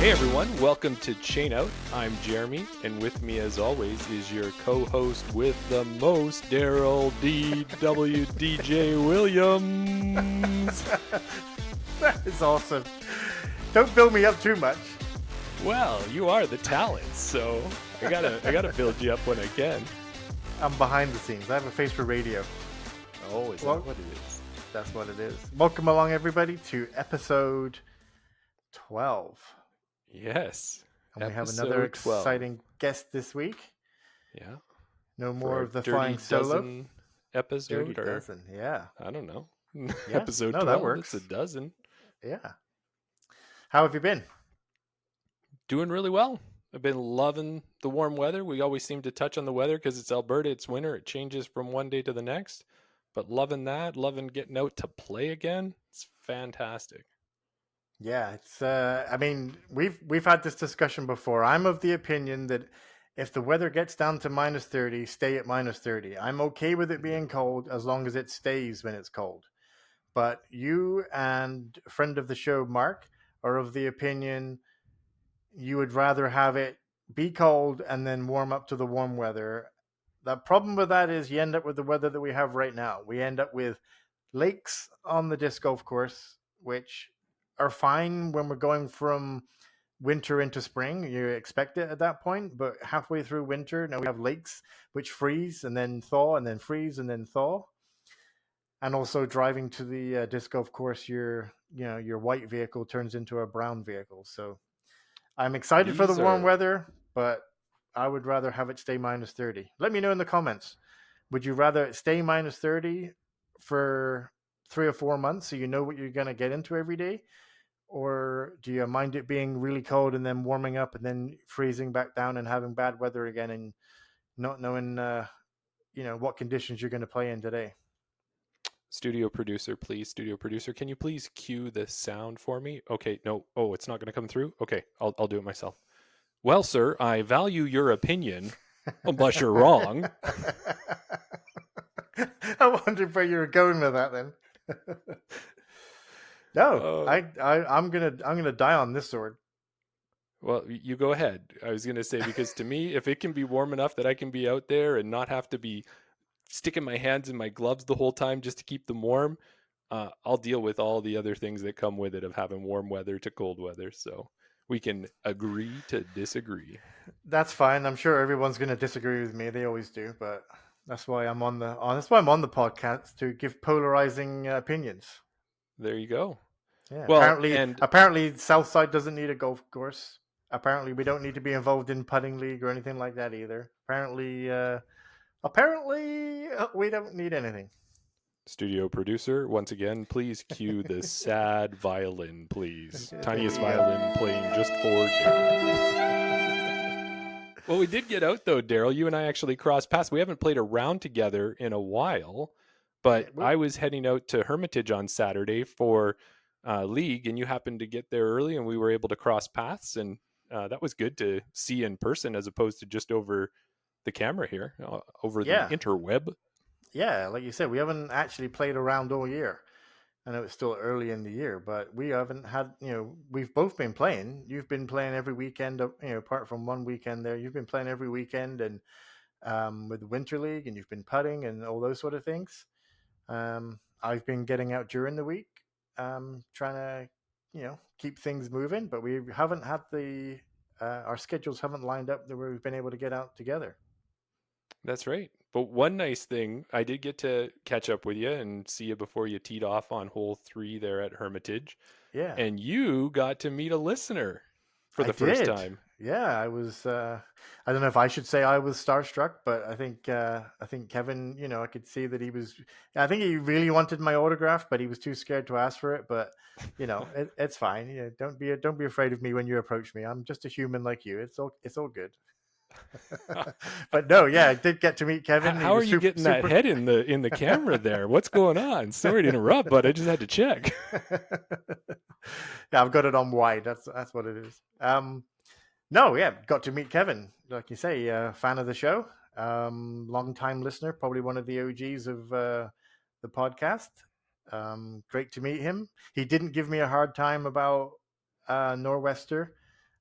Hey everyone, welcome to Chainout. I'm Jeremy, and with me as always is your co-host with the most, Darryl DJ Williams. That is awesome. Don't build me up too much. Well, you are the talent, so I gotta build you up when I can. I'm behind the scenes. I have a face for radio. Oh, is that what it is? That's what it is. Welcome along, everybody, to episode 12. Yes. And we have another exciting guest this week. Yeah. No more of the flying solo episode. Dirty dozen, yeah. I don't know. Yeah. Episode 12, that works. It's a dozen. Yeah. How have you been? Doing really well. I've been loving the warm weather. We always seem to touch on the weather because it's Alberta, it's winter, it changes from one day to the next. But loving that, loving getting out to play again. It's fantastic. Yeah, it's I mean, we've had this discussion before. I'm of the opinion that if the weather gets down to minus 30, stay at minus 30. I'm okay with it being cold as long as it stays when it's cold. But you and a friend of the show, Mark, are of the opinion you would rather have it be cold and then warm up to the warm weather. The problem with that is you end up with the weather that we have right now. We end up with lakes on the disc golf course, which are fine when we're going from winter into spring. You expect it at that point, but halfway through winter, now we have lakes which freeze and then thaw and then freeze and then thaw. And also driving to the disc golf course, your white vehicle turns into a brown vehicle. So I'm excited for the warm weather, but I would rather have it stay minus 30. Let me know in the comments. Would you rather it stay minus 30 for 3 or 4 months so you know what you're going to get into every day? Or do you mind it being really cold and then warming up and then freezing back down and having bad weather again and not knowing, what conditions you're going to play in today? Studio producer, please. Studio producer, can you please cue the sound for me? Okay, no. Oh, it's not going to come through? Okay, I'll do it myself. Well, sir, I value your opinion, unless you're wrong. I wondered where you were going with that then. No, I'm gonna die on this sword. Well, you go ahead. I was gonna say, because to me, if it can be warm enough that I can be out there and not have to be sticking my hands in my gloves the whole time just to keep them warm, I'll deal with all the other things that come with it of having warm weather to cold weather. So we can agree to disagree. That's fine. I'm sure everyone's gonna disagree with me. They always do, but that's why I'm on the podcast, to give polarizing opinions. There you go. Yeah. Well, apparently Southside doesn't need a golf course. Apparently we don't need to be involved in putting league or anything like that either. Apparently we don't need anything. Studio producer, once again, please cue the sad violin, please. Tiniest violin playing just for Darryl. Well, we did get out though, Darryl. You and I actually crossed paths. We haven't played a round together in a while, but I was heading out to Hermitage on Saturday for league, and you happened to get there early, and we were able to cross paths, and that was good to see in person as opposed to just over the camera here, over the interweb. Yeah, like you said, we haven't actually played a round all year. I know it's still early in the year, but we haven't had, we've both been playing. You've been playing every weekend, apart from one weekend there. You've been playing every weekend and with the Winter League, and you've been putting and all those sort of things. I've been getting out during the week, trying to, keep things moving, but we haven't had our schedules haven't lined up that we've been able to get out together. That's right. But one nice thing, I did get to catch up with you and see you before you teed off on hole 3 there at Hermitage. Yeah. And you got to meet a listener for the first time. Yeah, I was, I don't know if I should say I was starstruck, but I think Kevin, I could see that I think he really wanted my autograph, but he was too scared to ask for it. But, it's fine. Don't be afraid of me when you approach me. I'm just a human like you. It's all good. But no, I did get to meet Kevin. How are you getting that head in the camera there? What's going on? Sorry to interrupt, but I just had to check. Yeah, I've got it on wide. That's what it is. Got to meet Kevin, like you say, fan of the show, long time listener, probably one of the OGs of the podcast. Great to meet him. He didn't give me a hard time about Norwester.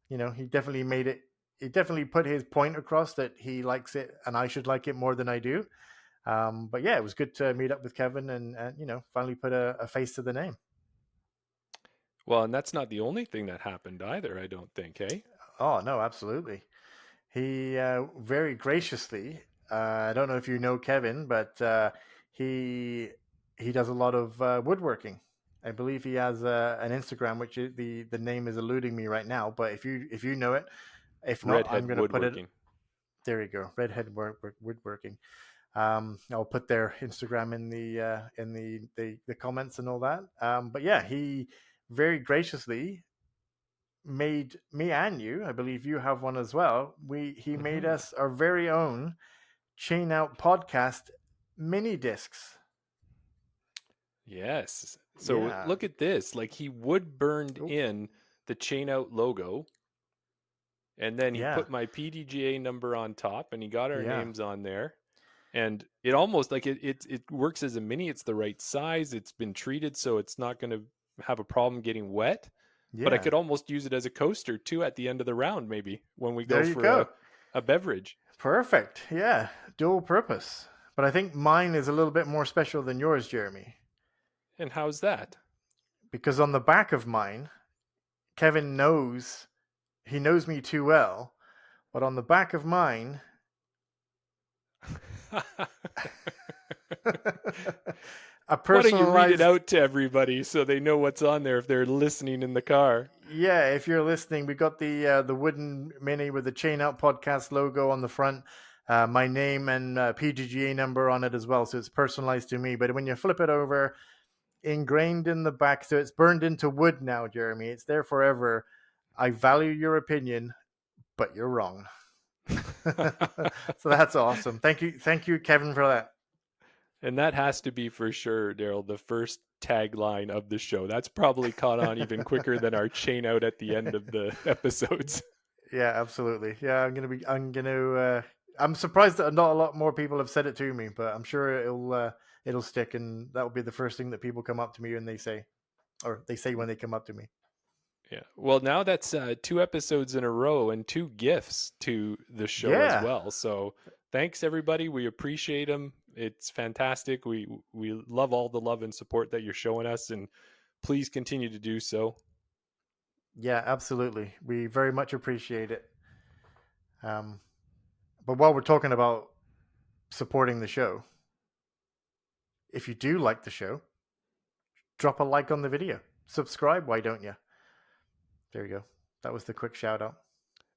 he definitely made it. He definitely put his point across that he likes it, and I should like it more than I do. But yeah, it was good to meet up with Kevin and finally put a face to the name. Well, and that's not the only thing that happened either, I don't think, hey? Oh no, absolutely. He very graciously. I don't know if you know Kevin, but he he does a lot of woodworking. I believe he has an Instagram, which the name is eluding me right now. But if you know it, if not, I'm Redhead going to put it. woodworking. There you go, Redhead Woodworking. I'll put their Instagram in the comments and all that. But yeah, he very graciously made me and you. I believe you have one as well. He made Hmm. us our very own Chain Out podcast mini discs. Yes. So Yeah. look at this. Like he wood burned Oh, in the chain out logo, and then he yeah. put my PDGA number on top, and he got our Yeah. names on there. And it almost like it works as a mini. It's the right size. It's been treated so it's not going to have a problem getting wet. But I Yeah. could almost use it as a coaster too at the end of the round, maybe when we go There you for go. a beverage. Perfect. Yeah. Dual purpose. But I think mine is a little bit more special than yours, Jeremy, And how's that? because on the back of mine, Kevin knows he knows me too well, but on the back of mine, a Why don't you read it personalized. out to everybody so they know what's on there if they're listening in the car? Yeah, if you're listening, we got the wooden mini with the Chain Out Podcast logo on the front, my name and PGGA number on it as well, so it's personalized to me. But when you flip it over, ingrained in the back, so it's burned into wood now, Jeremy. It's there forever. I value your opinion, but you're wrong. So that's awesome. Thank you, Kevin, for that. And that has to be for sure, Darryl, the first tagline of the show. That's probably caught on even quicker than our chain out at the end of the episodes. Yeah, absolutely. Yeah, I'm surprised that not a lot more people have said it to me, but I'm sure it'll stick, and that'll be the first thing that people come up to me and they say, or they say when they come up to me. Yeah. Well, now that's two episodes in a row and two gifts to the show as Yeah, well. So thanks everybody. We appreciate them. It's fantastic. We love all the love and support that you're showing us, and please continue to do so. yeah, absolutely. We very much appreciate it. Um, but while we're talking about supporting the show, if you do like the show, drop a like on the video. Subscribe, why don't you? There you go. That was the quick shout out.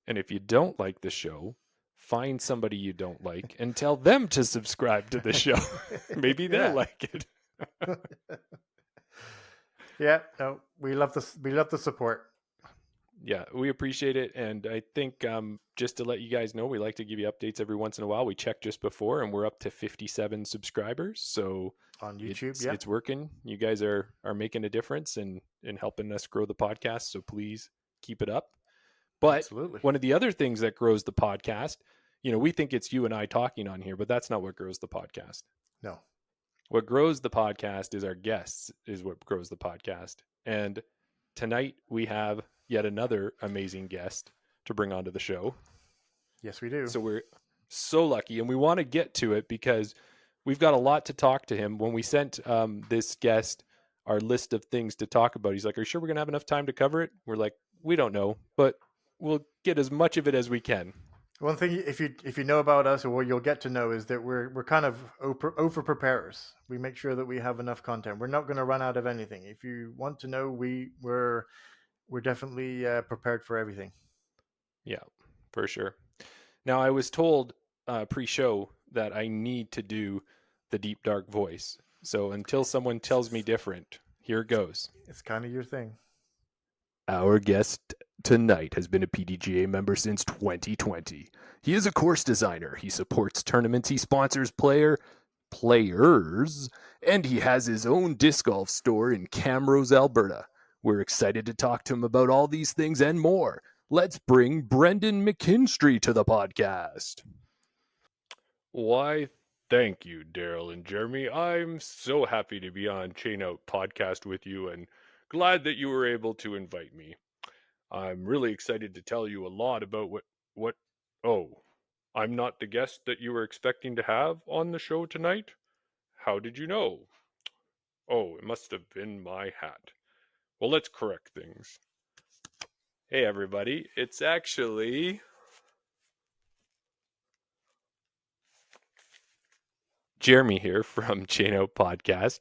And if you don't like the show, find somebody you don't like and tell them to subscribe to the show. Maybe they'll Yeah. like it. Yeah, no, we love the support. Yeah, we appreciate it. And I think just to let you guys know, we like to give you updates every once in a while. We checked just before and we're up to 57 subscribers. So On YouTube. it's Yeah, it's working. You guys are making a difference and helping us grow the podcast. So please keep it up. But absolutely. one of the other things that grows the podcast, we think it's you and I talking on here, but that's not what grows the podcast. No. What grows the podcast is our guests, is what grows the podcast. And tonight we have yet another amazing guest to bring onto the show. Yes, we do. So we're so lucky, and we want to get to it because we've got a lot to talk to him. When we sent this guest our list of things to talk about, he's like, "Are you sure we're gonna have enough time to cover it?" We're like, "We don't know, but we'll get as much of it as we can." One thing, if you know about us, or what you'll get to know, is that we're kind of over preparers. We make sure that we have enough content. We're not going to run out of anything. If you want to know, we're definitely prepared for everything. Yeah, for sure. Now, I was told pre-show that I need to do the deep dark voice. So until someone tells me different, here goes. It's kind of your thing. Our guest tonight has been a PDGA member since 2020. He is a course designer. He supports tournaments. He sponsors players, and he has his own disc golf store in Camrose, Alberta. We're excited to talk to him about all these things and more. Let's bring Brendan McKinstry to the podcast. Why, thank you, Darryl and Jeremy. I'm so happy to be on Chain Out podcast with you and glad that you were able to invite me. I'm really excited to tell you a lot about what. Oh, I'm not the guest that you were expecting to have on the show tonight? How did you know? Oh, it must have been my hat. Well, let's correct things. Hey, everybody. It's actually Jeremy here from Chainout Podcast.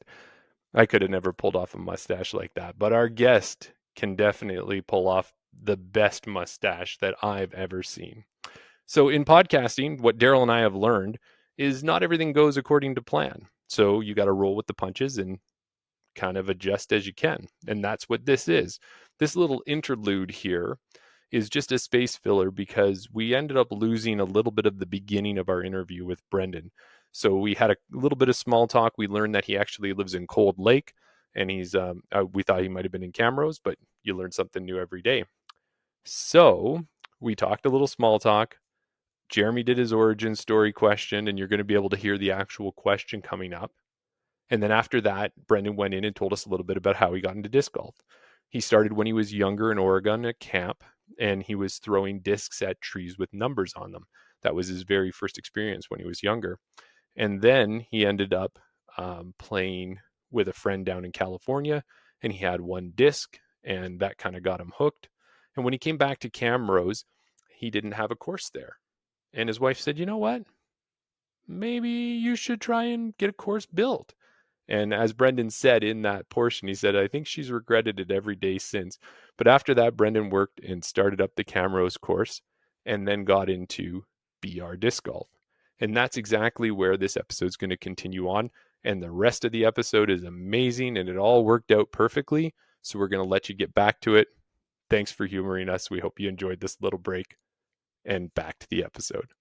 I could have never pulled off a mustache like that, but our guest can definitely pull off the best mustache that I've ever seen. So, in podcasting, what Darryl and I have learned is not everything goes according to plan. So, you got to roll with the punches and kind of adjust as you can. And that's what this is. This little interlude here is just a space filler because we ended up losing a little bit of the beginning of our interview with Brendan. So we had a little bit of small talk. We learned that he actually lives in Cold Lake, and we thought he might have been in Camrose, but you learn something new every day. So we talked a little small talk. Jeremy did his origin story question, and you're going to be able to hear the actual question coming up. And then after that, Brendan went in and told us a little bit about how he got into disc golf. He started when he was younger in Oregon at camp, and he was throwing discs at trees with numbers on them. That was his very first experience when he was younger. And then he ended up playing with a friend down in California, and he had one disc, and that kind of got him hooked. And when he came back to Camrose, he didn't have a course there. And his wife said, you know what? Maybe you should try and get a course built. And as Brendan said in that portion, he said, I think she's regretted it every day since. But after that, Brendan worked and started up the Camrose course and then got into BR disc golf. And that's exactly where this episode is going to continue on. And the rest of the episode is amazing and it all worked out perfectly. So we're going to let you get back to it. Thanks for humoring us. We hope you enjoyed this little break, and back to the episode.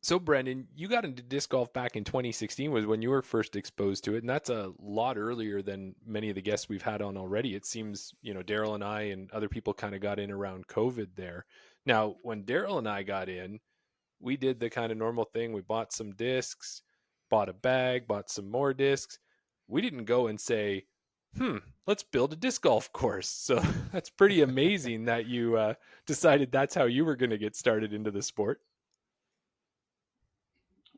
So, Brendan, you got into disc golf back in 2016 was when you were first exposed to it. And that's a lot earlier than many of the guests we've had on already. It seems, Darryl and I and other people kind of got in around COVID there. Now, when Darryl and I got in, we did the kind of normal thing. We bought some discs, bought a bag, bought some more discs. We didn't go and say, let's build a disc golf course. So that's pretty amazing that you decided that's how you were going to get started into the sport.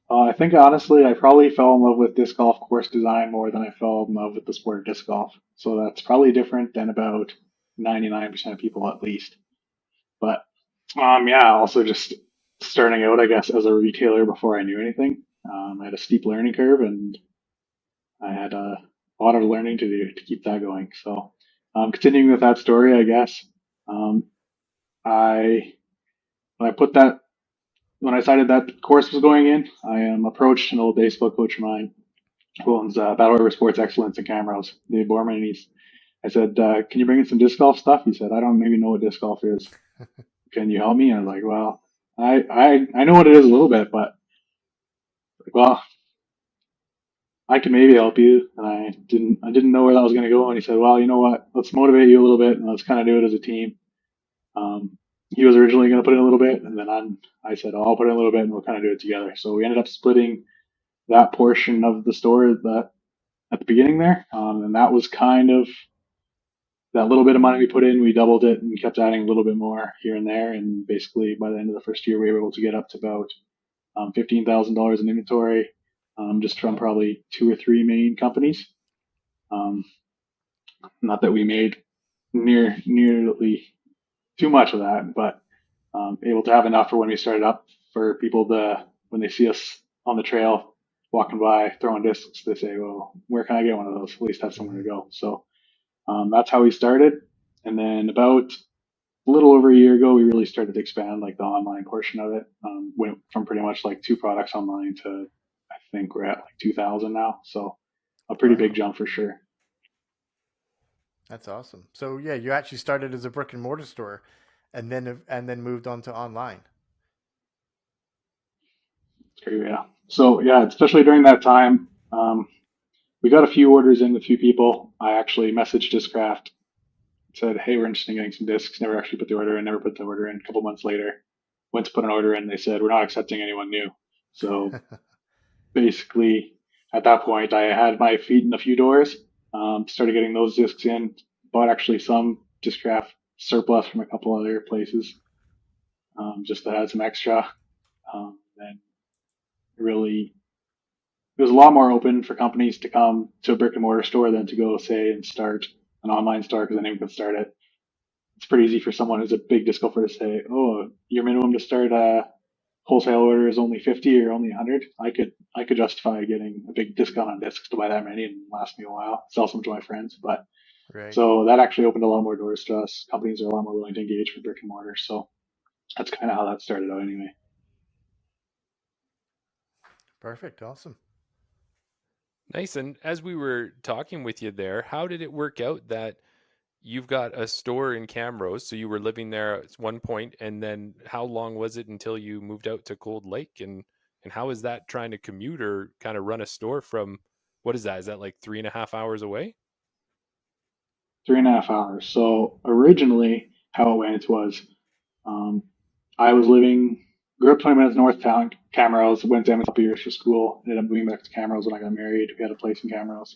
I think honestly, I probably fell in love with disc golf course design more than I fell in love with the sport of disc golf. So that's probably different than about 99% of people at least. But yeah, also just starting out, I guess, as a retailer before I knew anything. I had a steep learning curve and I had a lot of learning to do to keep that going. So continuing with that story, I guess, um, I when I put that when I decided that course was going in, I approached an old baseball coach of mine who owns Battle River Sports Excellence in Camrose, Dave Borman, and I said, can you bring in some disc golf stuff? He said, I don't maybe know what disc golf is. Can you help me? And I was like, well, I know what it is a little bit, but well, I can maybe help you. And I didn't know where that was going to go. And he said, well, you know what? Let's motivate you a little bit and let's kind of do it as a team. He was originally going to put in a little bit, and then I said, oh, I'll put in a little bit and we'll kind of do it together. So we ended up splitting that portion of the store at the beginning there. And that was kind of that little bit of money we put in, we doubled it and kept adding a little bit more here and there. And basically by the end of the first year, we were able to get up to about $15,000 in inventory, just from probably two or three main companies. Um, Not that we made nearly too much of that, but able to have enough for when we started up for people when they see us on the trail walking by throwing discs, they say, well, where can I get one of those? At least have somewhere to go. So that's how we started. And then about a little over a year ago, we really started to expand like the online portion of it. Went from pretty much like two products online to I think we're at like 2,000 now. So a pretty big jump for sure. That's awesome. So yeah, you actually started as a brick and mortar store, and then moved on to online. It's great, yeah. So yeah, especially during that time, we got a few orders in with a few people. I actually messaged Discraft, said, hey, we're interested in getting some discs. Never actually put the order in, never put the order in. A couple months later, went to put an order in. They said, we're not accepting anyone new. So basically, at that point, I had my feet in a few doors, started getting those discs in, bought actually some disc craft surplus from a couple other places, just to add some extra. And really, it was a lot more open for companies to come to a brick and mortar store than to go, say, and start an online store, because anyone can start it. It's pretty easy for someone who's a big disc golfer to say, "Oh, your minimum to start a wholesale order is only 50 or only 100." I could justify getting a big discount on discs to buy that many and last me a while, sell some to my friends. But Right. so that actually opened a lot more doors to us. Companies are a lot more willing to engage with brick and mortar. So that's kind of how that started out anyway. Perfect. Awesome. Nice. And as we were talking with you there, how did it work out that you've got a store in Camrose? So you were living there at one point, and then how long was it until you moved out to Cold Lake? And how is that trying to commute or kind of run a store from, what is that? Is that like 3.5 hours away? 3.5 hours. So originally, how it went was, um, I was grew up 20 minutes north town, Camrose, went to Edmonton a couple years for school, ended up moving back to Camrose when I got married. We had a place in Camrose.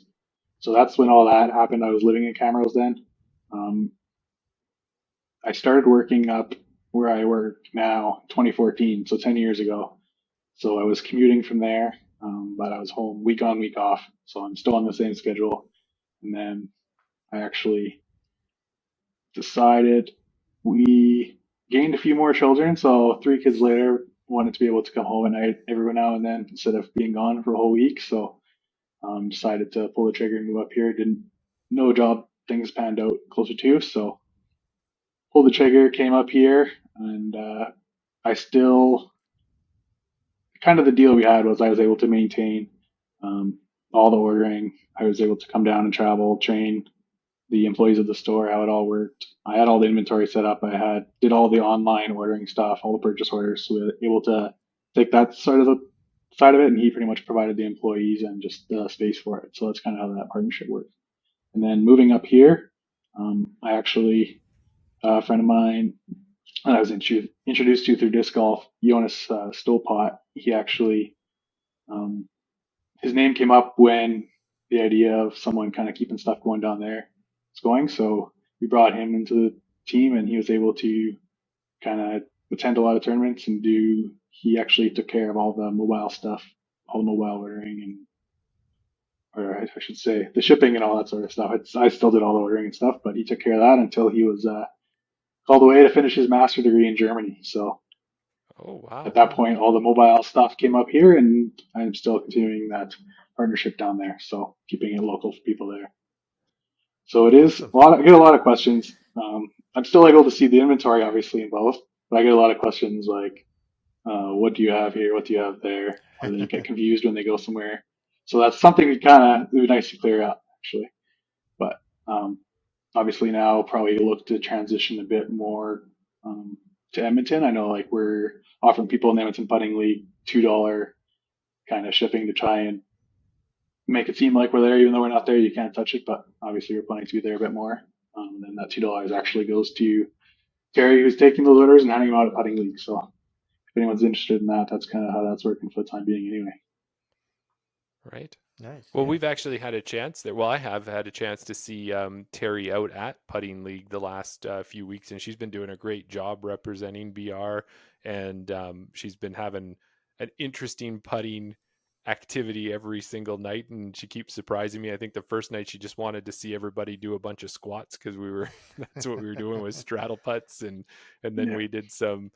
So that's when all that happened. I was living in Camrose then. Um, I started working up where I work now, 2014, so 10 years ago. So I was commuting from there, but I was home week on, week off. So I'm still on the same schedule. And then I actually decided we gained a few more children. So 3 kids later, wanted to be able to come home at night every now and then instead of being gone for a whole week. So decided to pull the trigger and move up here. Didn't no job things panned out closer to, so pulled the trigger, came up here, and I still kind of the deal we had was I was able to maintain um, all the ordering. I was able to come down and travel, train the employees of the store how it all worked. I had all the inventory set up. I did all the online ordering stuff, all the purchase orders. So we were able to take that side of it, and he pretty much provided the employees and just the space for it. So that's kind of how that partnership worked. And then moving up here, I actually a friend of mine that I was introduced to through disc golf, Jonas Stolpot. He actually um, his name came up when the idea of someone kind of keeping stuff going down there was going. So we brought him into the team, and he was able to kind of attend a lot of tournaments and do. He actually took care of all the mobile stuff, all the mobile ordering, or I should say, the shipping and all that sort of stuff. I still did all the ordering and stuff, but he took care of that until he was called away to finish his master's degree in Germany. So Oh, wow. at that point, all the mobile stuff came up here, and I'm still continuing that partnership down there. So keeping it local for people there. So it is Awesome. I get a lot of questions. I'm still able to see the inventory, obviously, in both, but I get a lot of questions like, what do you have here? What do you have there? Or they get confused when they go somewhere. So that's something it would be nice to clear up, actually. But obviously now probably look to transition a bit more to Edmonton. I know like we're offering people in the Edmonton Putting League $2 kind of shipping to try and make it seem like we're there, even though we're not there. You can't touch it, but obviously we're planning to be there a bit more. And then that $2 actually goes to Terry, who's taking those orders and handing them out at Putting League. So if anyone's interested in that, that's kind of how that's working for the time being, anyway. Right. Nice. Well, Yeah. we've actually had a chance there. Well, I have had a chance to see Terry out at Putting League the last few weeks, and she's been doing a great job representing BR, and she's been having an interesting putting activity every single night, and she keeps surprising me. I think the first night she just wanted to see everybody do a bunch of squats because that's what we were doing with straddle putts, and then Yeah. we did some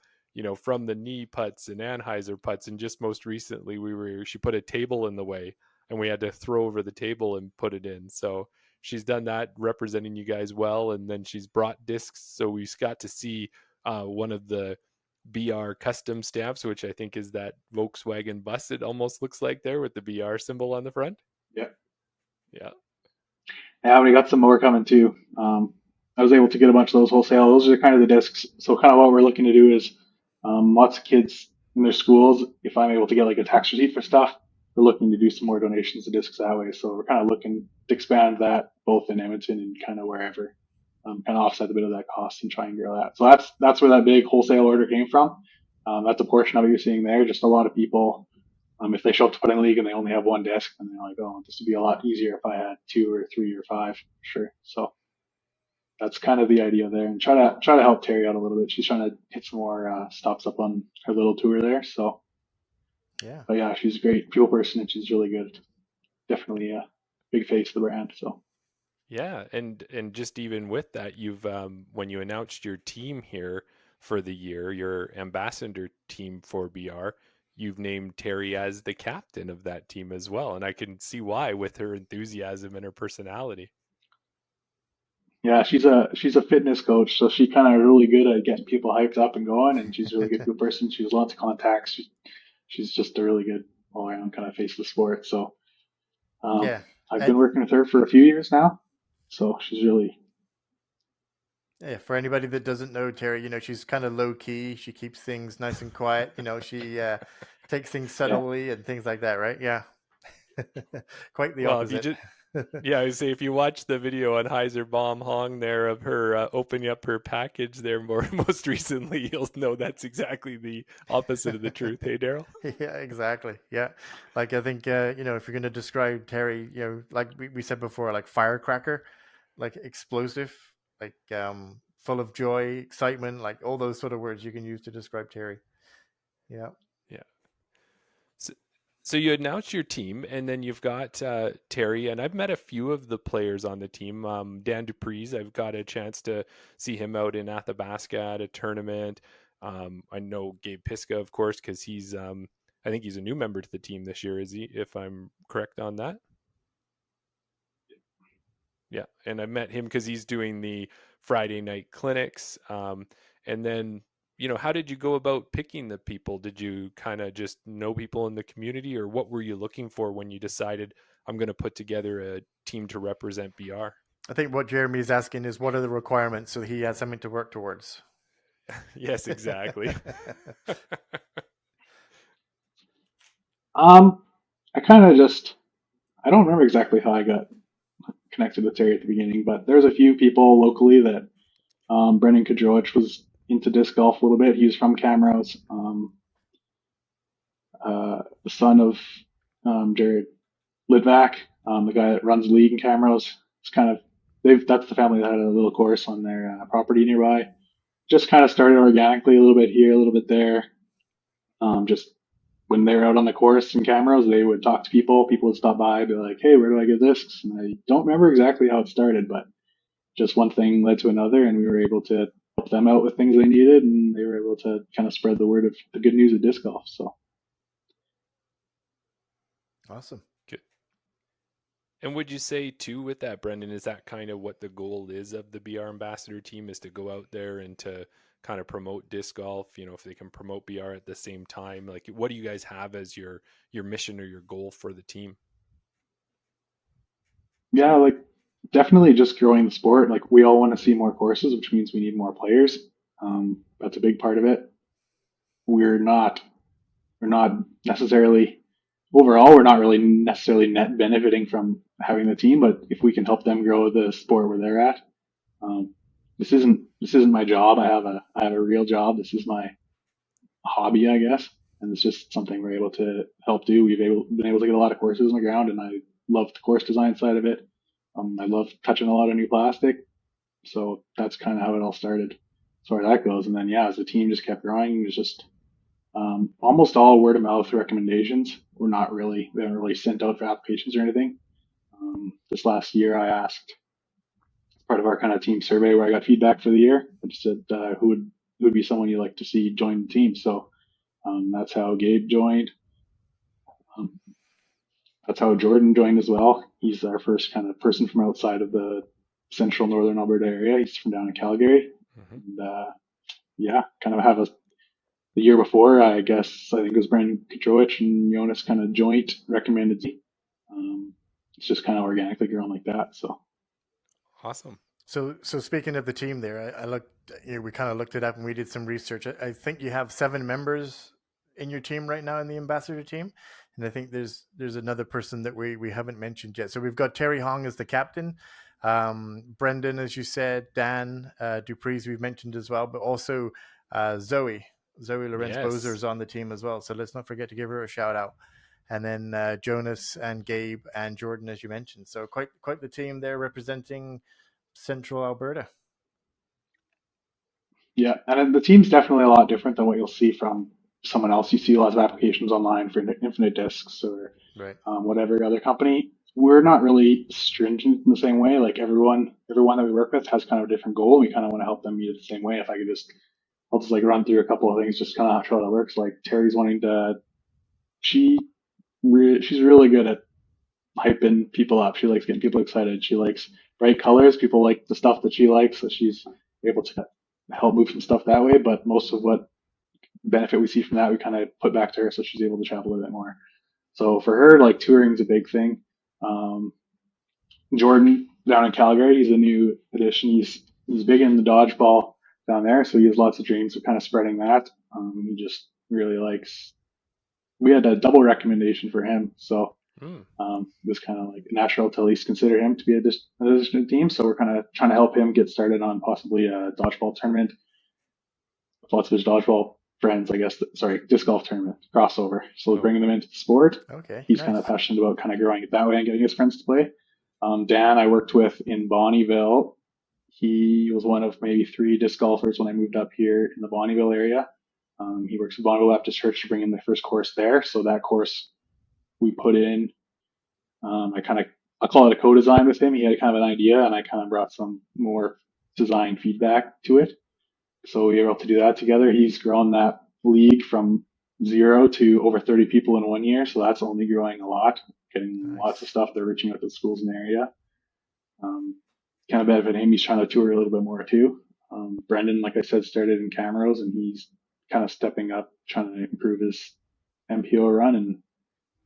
from the knee putts and Anheuser putts, and just most recently she put a table in the way and we had to throw over the table and put it in. So she's done that representing you guys well. And then she's brought discs. So we got to see one of the BR custom stamps, which I think is that Volkswagen bus. It almost looks like there with the BR symbol on the front. Yeah. Yeah. Yeah, we got some more coming too. I was able to get a bunch of those wholesale. Those are kind of the discs. So kind of what we're looking to do is lots of kids in their schools, if I'm able to get like a tax receipt for stuff, we're looking to do some more donations to discs that way. So we're kind of looking to expand that both in Edmonton and kind of wherever, kind of offset a bit of that cost and try and grow that. So that's where that big wholesale order came from. That's a portion of it you're seeing there. Just a lot of people, if they show up to Putting League and they only have one disc, then they're like, oh, this would be a lot easier if I had 2 or 3 or 5. Sure. So that's kind of the idea there, and try to help Terry out a little bit. She's trying to hit some more stops up on her little tour there. So, Yeah. but yeah, she's a great people person, and she's really good. Definitely a big face of the brand. So. Yeah, and just even with that, you've when you announced your team here for the year, your ambassador team for BR, you've named Terry as the captain of that team as well, and I can see why with her enthusiasm and her personality. Yeah, she's a fitness coach, so she kind of really good at getting people hyped up and going, and she's a really good person. She has lots of contacts. She's just a really good all around kind of face of the sport. So Yeah. I've And been working with her for a few years now, so she's really yeah, for anybody that doesn't know Terry, she's kind of low key. She keeps things nice and quiet. She takes things yeah. subtly and things like that, right? Yeah. Quite the Well, if you opposite. just yeah, I would say if you watch the video on Heiser Bomb Hong there of her opening up her package there most recently, you'll know that's exactly the opposite of the truth. Hey, Darryl? Yeah, exactly. Yeah. Like I think if you're going to describe Terry, like we said before, like firecracker, like explosive, like full of joy, excitement, like all those sort of words you can use to describe Terry. Yeah. Yeah. So, so you announced your team, and then you've got Terry, and I've met a few of the players on the team. Dan Dupree's, I've got a chance to see him out in Athabasca at a tournament. I know Gabe Piska, of course, because I think he's a new member to the team this year, is he? If I'm correct on that. Yeah, and I met him because he's doing the Friday night clinics. And then, how did you go about picking the people? Did you kind of just know people in the community, or what were you looking for when you decided I'm going to put together a team to represent BR? I think what Jeremy is asking is what are the requirements so he has something to work towards. Yes, exactly. um I kind of just I don't remember exactly how I got connected with Terry at the beginning, but there's a few people locally that Brendan Kudrowicz was into disc golf a little bit. He was from Camrose, the son of Jared Lidvack, the guy that runs the league in Camrose. It's kind of that's the family that had a little course on their property nearby. Just kind of started organically, a little bit here, a little bit there. Just when they were out on the course in Camrose, they would talk to people. People would stop by, be like, "Hey, where do I get discs?" And I don't remember exactly how it started, but just one thing led to another, and we were able to help them out with things they needed, and they were able to kind of spread the word of the good news of disc golf. So Awesome. Good. And would you say too with that, Brendan, is that kind of what the goal is of the BR ambassador team, is to go out there and to kind of promote disc golf, if they can promote BR at the same time? Like, what do you guys have as your mission or your goal for the team? yeah, like definitely just growing the sport. Like we all want to see more courses, which means we need more players. That's a big part of it. We're not we're not necessarily overall we're not really necessarily net benefiting from having the team, but if we can help them grow the sport where they're at, um, this isn't my job. I have a real job. This is my hobby, I guess, and it's just something we're able to help do. Been able to get a lot of courses on the ground, and I love the course design side of it. I love touching a lot of new plastic, so that's kind of how it all started, as far as that goes. And then yeah, as the team just kept growing, it was just almost all word of mouth recommendations. We haven't really sent out for applications or anything. This last year, I asked part of our kind of team survey where I got feedback for the year. I just said who would be someone you'd like to see join the team. So that's how Gabe joined. Um, that's how Jordan joined as well. He's our first kind of person from outside of the central northern Alberta area. He's from down in Calgary. Mm-hmm. And yeah, kind of have the year before, I think it was Brendan Kudrowicz and Jonas kind of joint recommended me. It's just kind of organically grown like that. So Awesome. So speaking of the team there, I looked, we kind of looked it up and we did some research. I think you have 7 members in your team right now in the ambassador team. And I think there's another person that we haven't mentioned yet. So we've got Terry Hong as the captain. Brendan, as you said, Dan, Dupree's we've mentioned as well, but also Zoe Lorenz Bozer is on the team as well. So let's not forget to give her a shout out. And then Jonas and Gabe and Jordan, as you mentioned. So quite the team there representing Central Alberta. Yeah, and the team's definitely a lot different than what you'll see from someone else. You see lots of applications online for Infinite Discs or Right. whatever other company. We're not really stringent in the same way. Like everyone that we work with has kind of a different goal. We kind of want to help them meet it the same way. If I could just, I'll just like run through a couple of things, just kind of how that works. Like Terry's wanting to, she, she's really good at hyping people up. She likes getting people excited. She likes bright colors. People like the stuff that she likes, so she's able to help move some stuff that way. But most of what benefit we see from that, we kind of put back to her, so she's able to travel a little bit more. So for her, like touring's a big thing. Um, Jordan down in Calgary, he's a new addition. He's big in the dodgeball down there, so he has lots of dreams of kind of spreading that. He just really likes. We had a double recommendation for him, so it was kind of like natural to at least consider him to be an addition to the team. So we're kind of trying to help him get started on possibly a dodgeball tournament with lots of his dodgeball friends, I guess. Sorry, disc golf tournament crossover. So we're bringing them into the sport. Okay. He's nice. kind of passionate about kind of growing it that way and getting his friends to play. Dan, I worked with in Bonnyville. He was one of maybe 3 disc golfers when I moved up here in the Bonnyville area. He works with Bonnyville Baptist Church to bring in the first course there. So that course we put in. I call it a co-design with him. He had kind of an idea, and I kind of brought some more design feedback to it. So we were able to do that together. He's grown that league from 0 to over 30 people in 1 year. So that's only growing a lot, getting lots of stuff. They're reaching out to schools in the area. Kind of benefit him. He's trying to tour a little bit more too. Brendan, like I said, started in Camrose, and he's kind of stepping up, trying to improve his MPO run, and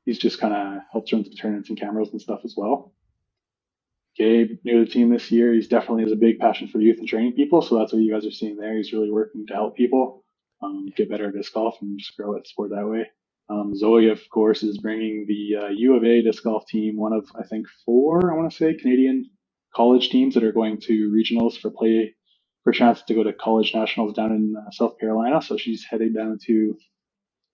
he's just kind of helps run some tournaments and Camrose and stuff as well. Gabe, new to the team this year, he's definitely has a big passion for youth and training people, so that's what you guys are seeing there. He's really working to help people get better at disc golf and just grow at the sport that way. Zoe, of course, is bringing the U of A disc golf team, one of, I think, 4, I want to say, Canadian college teams that are going to regionals for a chance to go to college nationals down in South Carolina. So she's heading down to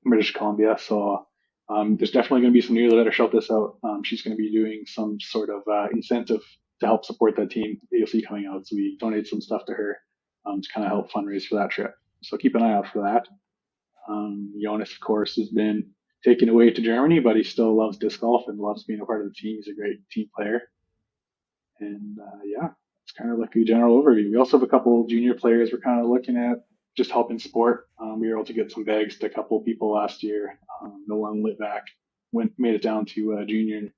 British Columbia. So there's definitely going to be some news. I better shout this out. She's going to be doing some sort of incentive to help support that team that you'll see coming out. So we donate some stuff to her to kind of help fundraise for that trip. So keep an eye out for that. Jonas, of course, has been taken away to Germany, but he still loves disc golf and loves being a part of the team. He's a great team player. And yeah, it's kind of like a general overview. We also have a couple junior players we're kind of looking at just helping support. We were able to get some bags to a couple people last year. No one lit back, made it down to junior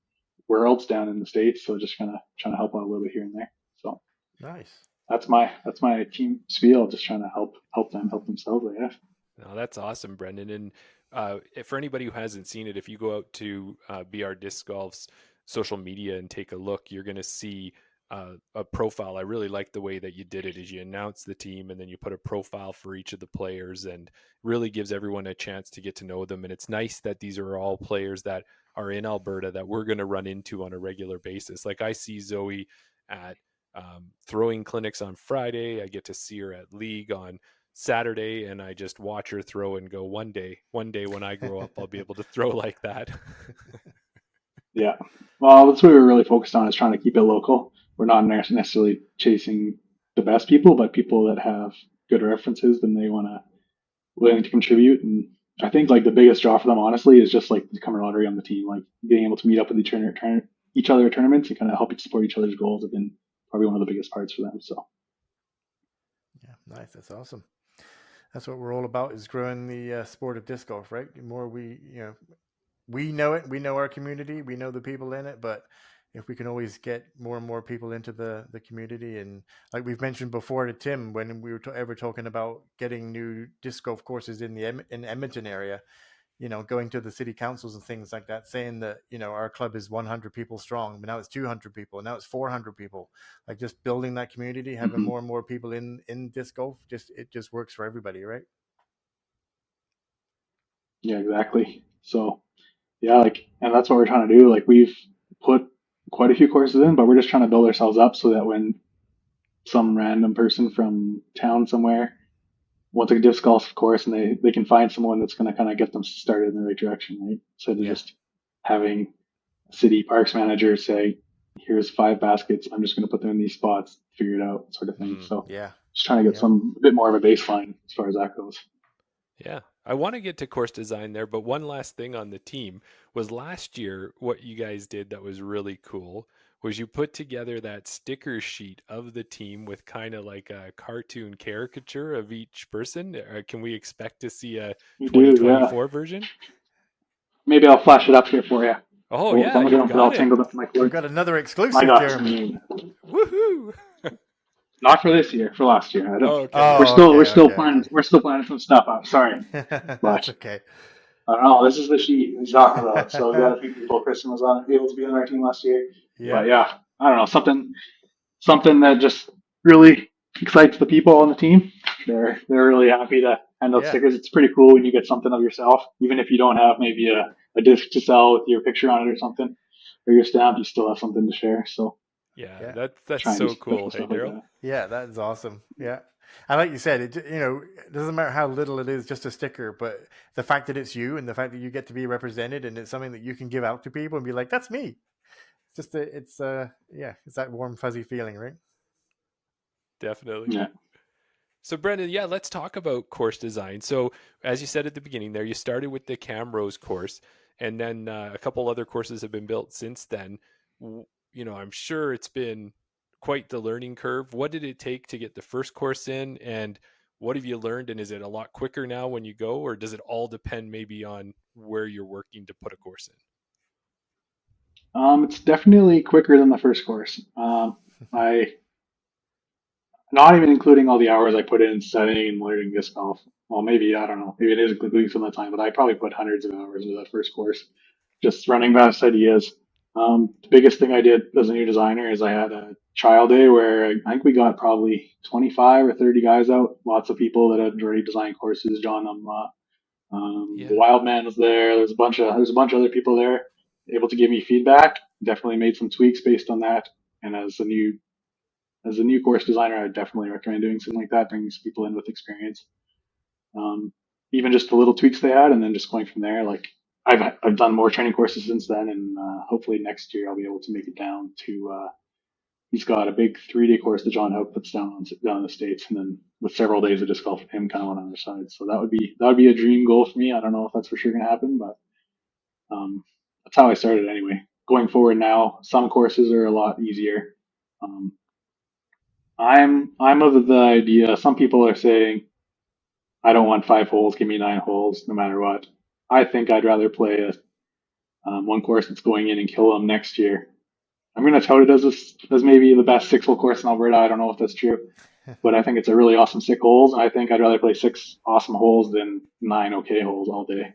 worlds down in the States. So just kind of trying to help out a little bit here and there. So nice. That's my team spiel. Just trying to help them help themselves, I guess. No, that's awesome, Brendan. And for anybody who hasn't seen it, if you go out to BR Disc Golf's social media and take a look, you're going to see a profile. I really like the way that you did it, is you announce the team and then you put a profile for each of the players, and really gives everyone a chance to get to know them. And it's nice that these are all players that are in Alberta that we're going to run into on a regular basis. Like I see Zoe at throwing clinics on Friday. I get to see her at league on Saturday, and I just watch her throw and go, one day when I grow up, I'll be able to throw like that. Yeah. Well, that's what we're really focused on, is trying to keep it local. We're not necessarily chasing the best people, but people that have good references and they willing to contribute. And I think like the biggest draw for them, honestly, is just like the camaraderie on the team, like being able to meet up with each other at tournaments and kind of help support each other's goals have been probably one of the biggest parts for them. So yeah, nice. That's awesome. That's what we're all about, is growing the sport of disc golf, right? The more we know it, we know our community, we know the people in it, but if we can always get more and more people into the community, and like we've mentioned before to Tim, when we were ever talking about getting new disc golf courses in the Edmonton area, going to the city councils and things like that, saying that, our club is 100 people strong, but now it's 200 people, and now it's 400 people. Like just building that community, having more and more people in disc golf, it just works for everybody, right? yeah, exactly. So yeah, and that's what we're trying to do. Like we've put quite a few courses in, but we're just trying to build ourselves up so that when some random person from town somewhere wants a disc golf course, and they can find someone that's going to kind of get them started in the right direction, right? Instead of just having a city parks manager say, here's 5 baskets, I'm just going to put them in these spots, figure it out, sort of thing. So yeah, Just trying to get a bit more of a baseline as far as that goes. Yeah. I want to get to course design there, but one last thing on the team was last year, what you guys did that was really cool was you put together that sticker sheet of the team with kind of like a cartoon caricature of each person. Can we expect to see a We do, yeah. 2024 version? Maybe I'll flash it up here for you. Oh, Oh, yeah, I'm you've getting all got it. tangled up in my We've cord. got another I exclusive, got Jeremy. Woohoo! Not for this year, for last year. I don't, Oh, okay. we're still planning some stuff out. Sorry, That's but okay. I don't know. This is the sheet he's talking about. So we've got a few people. Kristen was able to be on our team last year. Yeah. But yeah, I don't know, something that just really excites the people on the team. They're really happy to hand out stickers. It's pretty cool when you get something of yourself, even if you don't have maybe a disc to sell with your picture on it or something, or your stamp. You still have something to share. So Yeah, that's try and do so cool. Hey, stuff like Darryl. that. Yeah, that is awesome. Yeah. And like you said, it doesn't matter how little it is, just a sticker, but the fact that it's you and the fact that you get to be represented and it's something that you can give out to people and be like, that's me. It's just, it's that warm, fuzzy feeling, right? Definitely. Yeah. So Brendan, yeah, let's talk about course design. So as you said at the beginning there, you started with the Camrose course, and then a couple other courses have been built since then. I'm sure it's been quite the learning curve. What did it take to get the first course in, and what have you learned? And is it a lot quicker now when you go, or does it all depend maybe on where you're working to put a course in? It's definitely quicker than the first course. I Not even including all the hours I put in studying and learning disc golf. Well, maybe, I don't know. Maybe it is including some of the time, but I probably put hundreds of hours into that first course, just running past ideas. The biggest thing I did as a new designer is I had a trial day where I think we got probably 25 or 30 guys out. Lots of people that had already designed courses. John, the Wild Man was there. There's a bunch of other people there able to give me feedback. Definitely made some tweaks based on that. And as a new course designer, I would definitely recommend doing something like that, bringing some people in with experience. Um, Even just the little tweaks they had, and then just going from there. Like I've done more training courses since then, and hopefully next year I'll be able to make it down to. He's got a big 3-day course that John Hope puts down in the States, and then with several days of disc golf with him kind of on the other side. So that would be a dream goal for me. I don't know if that's for sure going to happen, but that's how I started anyway. Going forward now, some courses are a lot easier. Um, I'm of the idea. Some people are saying I don't want 5 holes. Give me 9 holes, no matter what. I think I'd rather play one course that's going in and kill them next year. I'm going to tout it as maybe the best 6-hole course in Alberta. I don't know if that's true, but I think it's a really awesome 6 holes. I think I'd rather play 6 awesome holes than 9 okay holes all day.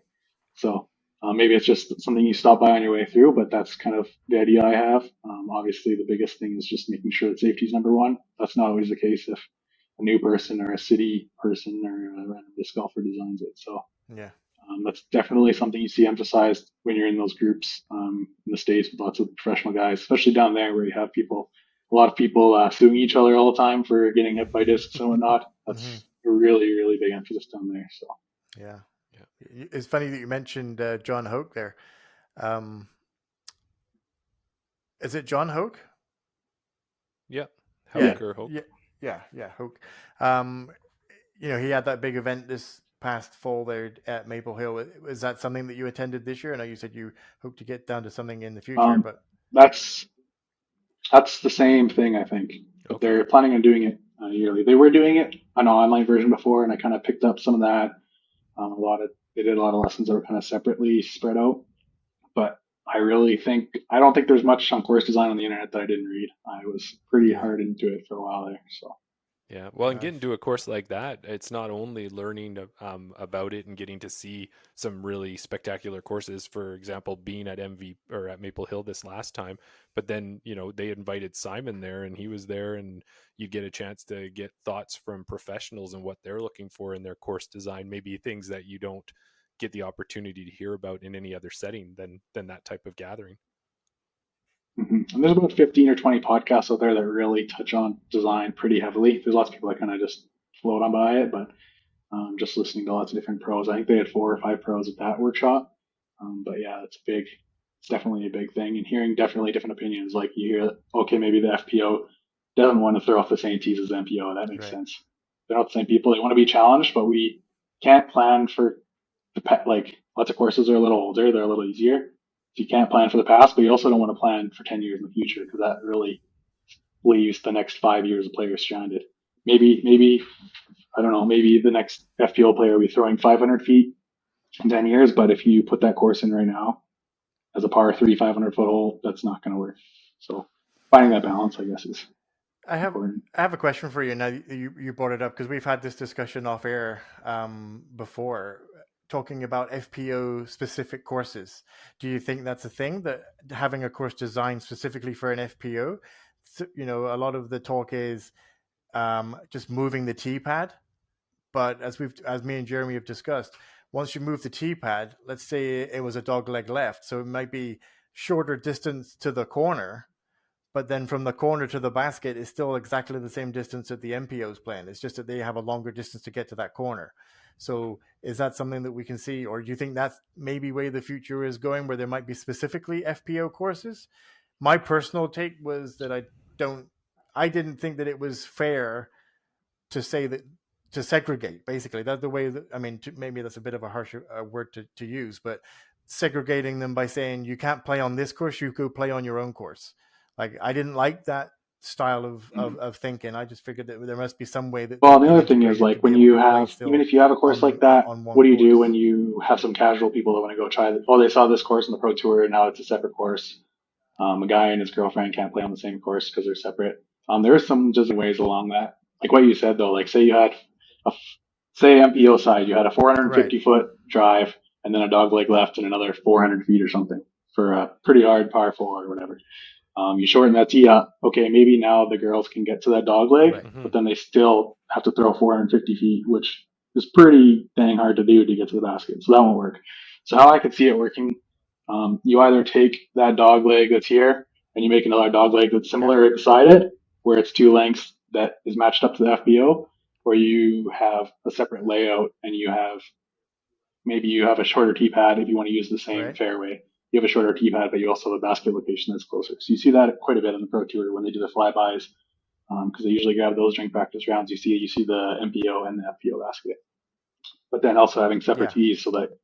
So maybe it's just something you stop by on your way through, but that's kind of the idea I have. Obviously, the biggest thing is just making sure that safety is number one. That's not always the case if a new person or a city person or a random disc golfer designs it. So Yeah. that's definitely something you see emphasized when you're in those groups in the States with lots of professional guys, especially down there where you have a lot of people suing each other all the time for getting hit by discs and whatnot. That's a really, really big emphasis down there. So Yeah. It's funny that you mentioned John Hoke there. Is it John Hoke? Yeah. Hoke or Hoke. Yeah, Hoke. He had that big event this past fall there at Maple Hill. Is that something that you attended this year? I know you said you hope to get down to something in the future, but that's the same thing, I think. But they're planning on doing it yearly. They were doing it an online version before, and I kind of picked up some of that. They did a lot of lessons that were kind of separately spread out. But I don't think there's much on course design on the internet that I didn't read. I was pretty hard into it for a while there. So yeah, well, and getting to a course like that, it's not only learning about it and getting to see some really spectacular courses. For example, being at or at Maple Hill this last time, but then they invited Simon there, and he was there, and you get a chance to get thoughts from professionals and what they're looking for in their course design. Maybe things that you don't get the opportunity to hear about in any other setting than that type of gathering. And there's about 15 or 20 podcasts out there that really touch on design pretty heavily. There's lots of people that kind of just float on by it, but just listening to lots of different pros. I think they had 4 or 5 pros at that workshop. But yeah, it's big. It's definitely a big thing. And hearing definitely different opinions. Like you hear, okay, maybe the FPO doesn't want to throw off the same tees as MPO. That makes Right. sense. They're not the same people. They want to be challenged, but we can't plan for like lots of courses are a little older. They're a little easier. So you can't plan for the past, but you also don't want to plan for 10 years in the future because that really leaves the next 5 years of players stranded. Maybe I don't know. Maybe the next FPO player will be throwing 500 feet in 10 years, but if you put that course in right now as a par 3 500-foot hole, that's not going to work. So finding that balance, I guess, is important. I have a question for you. Now you brought it up because we've had this discussion off air before, talking about FPO specific courses. Do you think that's a thing, that having a course designed specifically for an FPO? So, a lot of the talk is just moving the tee pad, but as me and Jeremy have discussed, once you move the tee pad, let's say it was a dog leg left, so it might be shorter distance to the corner, but then from the corner to the basket is still exactly the same distance that the MPO's playing. It's just that they have a longer distance to get to that corner. So is that something that we can see, or do you think that's maybe where the future is going, where there might be specifically FPO courses? My personal take was that I didn't think that it was fair to say that, to segregate. Basically, that's the way that, maybe that's a bit of a harsh word to use, but segregating them by saying you can't play on this course, you could play on your own course. Like, I didn't like that style of thinking. I just figured that there must be some way that Well, the other thing is, like, when you have, even if you have a course like that, on one what do you do course. when you have some casual people that want to go try it? Oh, they saw this course in the Pro Tour, and now it's a separate course. A guy and his girlfriend can't play on the same course because they're separate. There are some just ways along that. Like what you said, though, like say you had say MPO side, you had a 450 Right. foot drive and then a dog leg left and another 400 feet or something for a pretty hard par 4 or whatever. You shorten that tee up. Okay, maybe now the girls can get to that dog leg, Right. Mhm. but then they still have to throw 450 feet, which is pretty dang hard to do to get to the basket. So that won't work. So how I could see it working, you either take that dog leg that's here and you make another dog leg that's similar beside it, where it's two lengths that is matched up to the FBO, or you have a separate layout and maybe you have a shorter tee pad if you want to use the same Right. fairway. You have a shorter tee pad, but you also have a basket location that's closer. So you see that quite a bit in the Pro Tour when they do the flybys, because they usually grab those during practice rounds. You see the MPO and the FPO basket, but then also having separate tees so that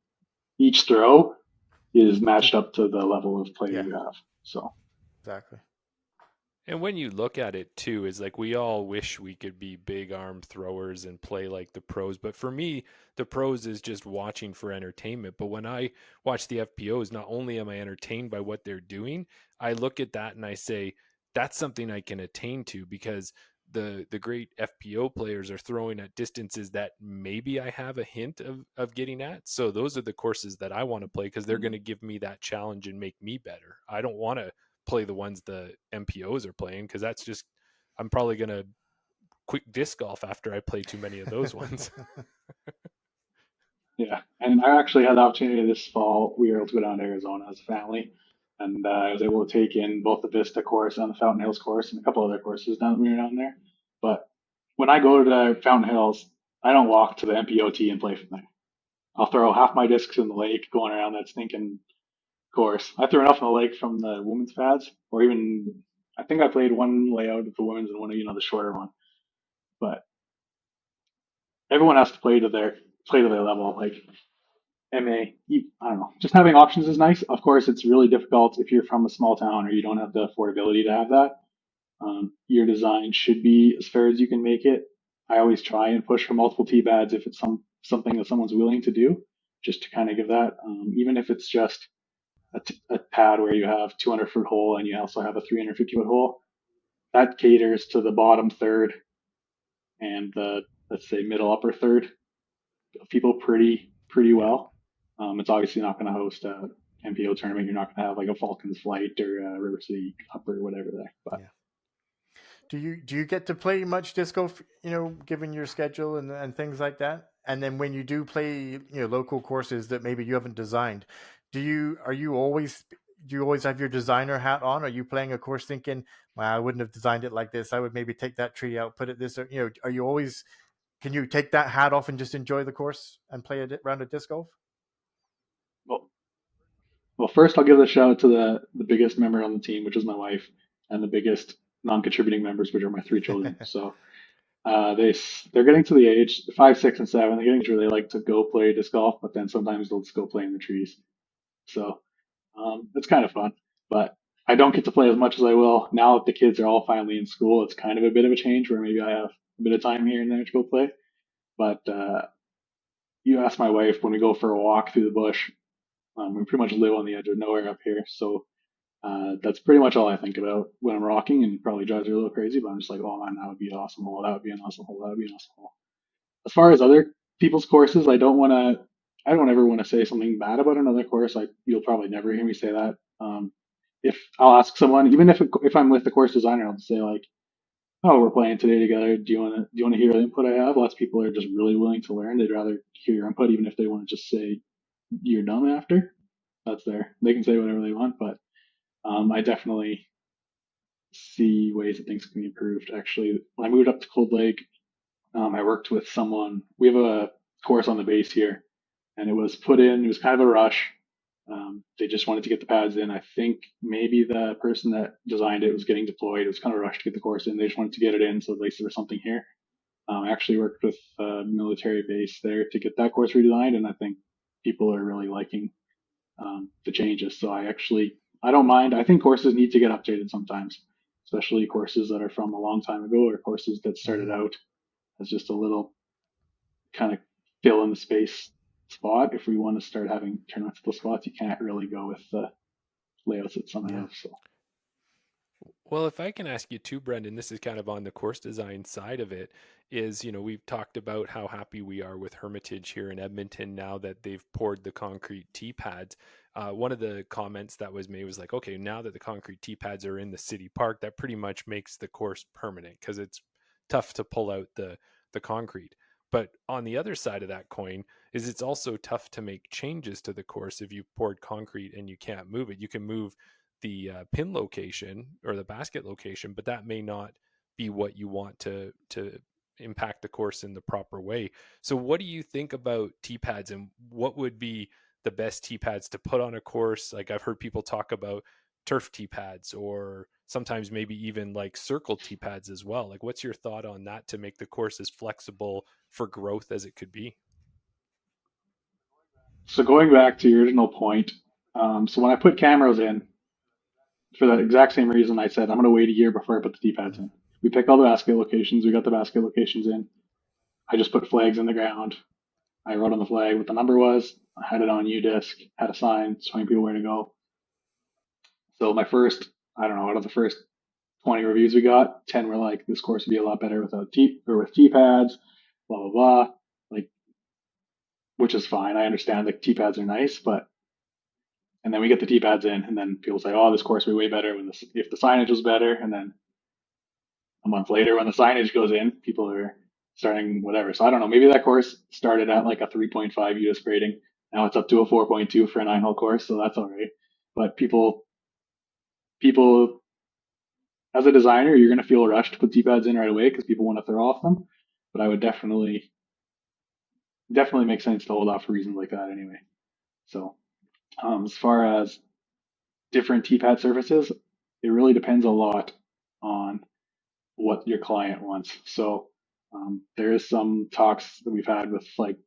each throw is matched up to the level of play you have. So exactly. And when you look at it too, is like we all wish we could be big arm throwers and play like the pros. But for me, the pros is just watching for entertainment. But when I watch the FPOs, not only am I entertained by what they're doing, I look at that and I say, that's something I can attain to, because the great FPO players are throwing at distances that maybe I have a hint of getting at. So those are the courses that I want to play because they're going to give me that challenge and make me better. I don't want to play the ones the MPOs are playing, because that's just, I'm probably going to quit disc golf after I play too many of those ones. yeah, and I actually had the opportunity this fall. We were able to go down to Arizona as a family, and I was able to take in both the Vista course and the Fountain Hills course and a couple other courses down we were down there. But when I go to the Fountain Hills, I don't walk to the MPOT and play from there. I'll throw half my discs in the lake going around that stinking course. I threw enough in the lake from the women's pads, or even I think I played one layout of the women's and one of the shorter one. But everyone has to play to their level. Like MA, I don't know. Just having options is nice. Of course, it's really difficult if you're from a small town or you don't have the affordability to have that. Your design should be as fair as you can make it. I always try and push for multiple tee pads if it's something that someone's willing to do, just to kind of give that. Even if it's just a pad where you have 200-foot hole and you also have a 350-foot hole, that caters to the bottom third and the, let's say, middle upper third of people pretty well. It's obviously not going to host a MPO tournament. You're not going to have like a Falcons Flight or a River City Cup or whatever there. But do you get to play much disc golf, given your schedule and things like that? And then when you do play, local courses that maybe you haven't designed, do you always have your designer hat on? Are you playing a course thinking, well, I wouldn't have designed it like this. I would maybe take that tree out, put it this, or, are you always, can you take that hat off and just enjoy the course and play a round of disc golf? Well, first I'll give the shout out to the biggest member on the team, which is my wife, and the biggest non-contributing members, which are my 3 children. So they're getting to the age 5, 6, and 7. They're getting to where they like to go play disc golf, but then sometimes they'll just go play in the trees. So it's kind of fun, but I don't get to play as much as I will now that the kids are all finally in school. It's kind of a bit of a change where maybe I have a bit of time here and there to go play. But you ask my wife when we go for a walk through the bush. We pretty much live on the edge of nowhere up here, so that's pretty much all I think about when I'm rocking, and probably drives her a little crazy. But I'm just like, oh man, that would be an awesome hole. That would be an awesome hole. That would be an awesome hole. As far as other people's courses, I don't ever want to say something bad about another course. You'll probably never hear me say that. If I'll ask someone, even if I'm with the course designer, I'll say like, oh, we're playing today together. Do you want to hear the input I have? Lots of people are just really willing to learn. They'd rather hear your input, even if they want to just say you're dumb after. That's there. They can say whatever they want, but I definitely see ways that things can be improved. Actually, when I moved up to Cold Lake, I worked with someone. We have a course on the base here, and it was put in. It was kind of a rush. They just wanted to get the pads in. I think maybe the person that designed it was getting deployed. It was kind of a rush to get the course in. They just wanted to get it in, so at least there was something here. I actually worked with a military base there to get that course redesigned, and I think people are really liking the changes. So I don't mind. I think courses need to get updated sometimes, especially courses that are from a long time ago or courses that started out as just a little kind of fill in the space spot. If we want to start having tournaments at those spots, you can't really go with the layouts that some have. So Well, if I can ask you too, Brendan, this is kind of on the course design side of it, is, we've talked about how happy we are with Hermitage here in Edmonton now that they've poured the concrete tee pads. One of the comments that was made was like, okay, now that the concrete tee pads are in the city park, that pretty much makes the course permanent because it's tough to pull out the concrete. But on the other side of that coin is it's also tough to make changes to the course if you've poured concrete and you can't move it. You can move the pin location or the basket location, but that may not be what you want to impact the course in the proper way. So what do you think about tee pads, and what would be the best tee pads to put on a course? Like I've heard people talk about turf tee pads, or sometimes maybe even like circle tee pads as well. Like what's your thought on that to make the course as flexible for growth as it could be? so going back to your original point, so when I put Camrose in, for that exact same reason, I said I'm going to wait a year before I put the tee pads in. We picked all the basket locations. We got the basket locations in. I just put flags in the ground. I wrote on the flag what the number was. I had it on U-disc, had a sign showing people where to go. So my first, I don't know, out of the first 20 reviews we got, 10 were like, this course would be a lot better without with tee pads, blah blah blah. Like, which is fine. I understand the tee pads are nice, but and then we get the tee pads in, and then people say, oh, this course would be way better if the signage was better, and then a month later when the signage goes in, people are starting whatever. So I don't know. Maybe that course started at like a 3.5 UDisc rating. Now it's up to a 4.2 for a 9-hole course, so that's all right. But people, as a designer, you're going to feel rushed to put tee pads in right away because people want to throw off them. But I would definitely make sense to hold off for reasons like that anyway. So as far as different tee pad surfaces, it really depends a lot on what your client wants. So there is some talks that we've had with like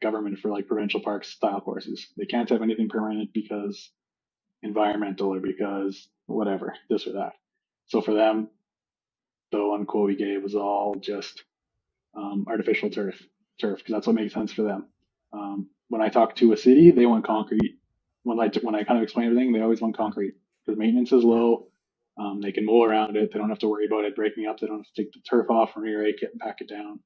government for like provincial parks style courses. They can't have anything permanent because environmental or because whatever, this or that. So for them, the one quote we gave was all just artificial turf, because that's what makes sense for them. When I talk to a city, they want concrete. When I kind of explain everything, they always want concrete because maintenance is low. They can mow around it. They don't have to worry about it breaking up. They don't have to take the turf off, re-rake it, and pack it down.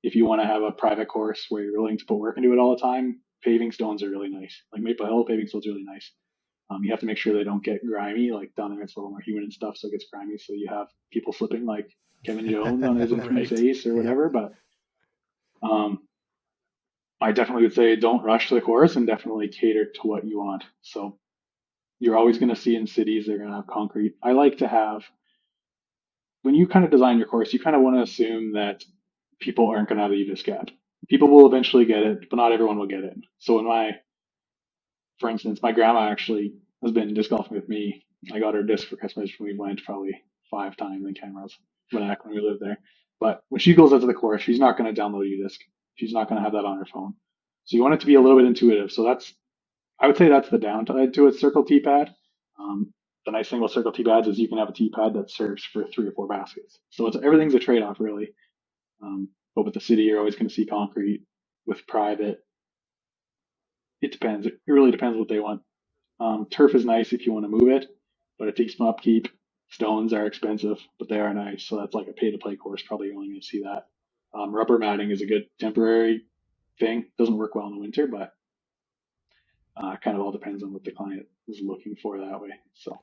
If you want to have a private course where you're willing to put work into it all the time, paving stones are really nice. Like Maple Hill, paving stones are really nice. You have to make sure they don't get grimy. Like down there, it's a little more humid and stuff, so it gets grimy. So you have people slipping like Kevin Jones on his infamous Right. ace or whatever. But um, I definitely would say don't rush to the course and definitely cater to what you want. So you're always going to see in cities they're going to have concrete. I like to have when you kind of design your course, you kind of want to assume that people aren't going to have the UDisc app. People will eventually get it, but not everyone will get it. So for instance, my grandma actually has been disc golfing with me. I got her disc for Christmas when we went probably 5 times in Camrose when we lived there. But when she goes out to the course, she's not going to download UDisc. She's not going to have that on her phone. So you want it to be a little bit intuitive. So I would say that's the downside to a Circle T-pad. The nice thing about Circle T-pads is you can have a T-pad that serves for 3 or 4 baskets. So everything's a trade-off, really. But with the city, you're always going to see concrete. With private, it depends. It really depends what they want. Turf is nice if you want to move it, but it takes some upkeep. Stones are expensive, but they are nice. So that's like a pay-to-play course. Probably only going to see that. Rubber matting is a good temporary thing. Doesn't work well in the winter, but kind of all depends on what the client is looking for that way. So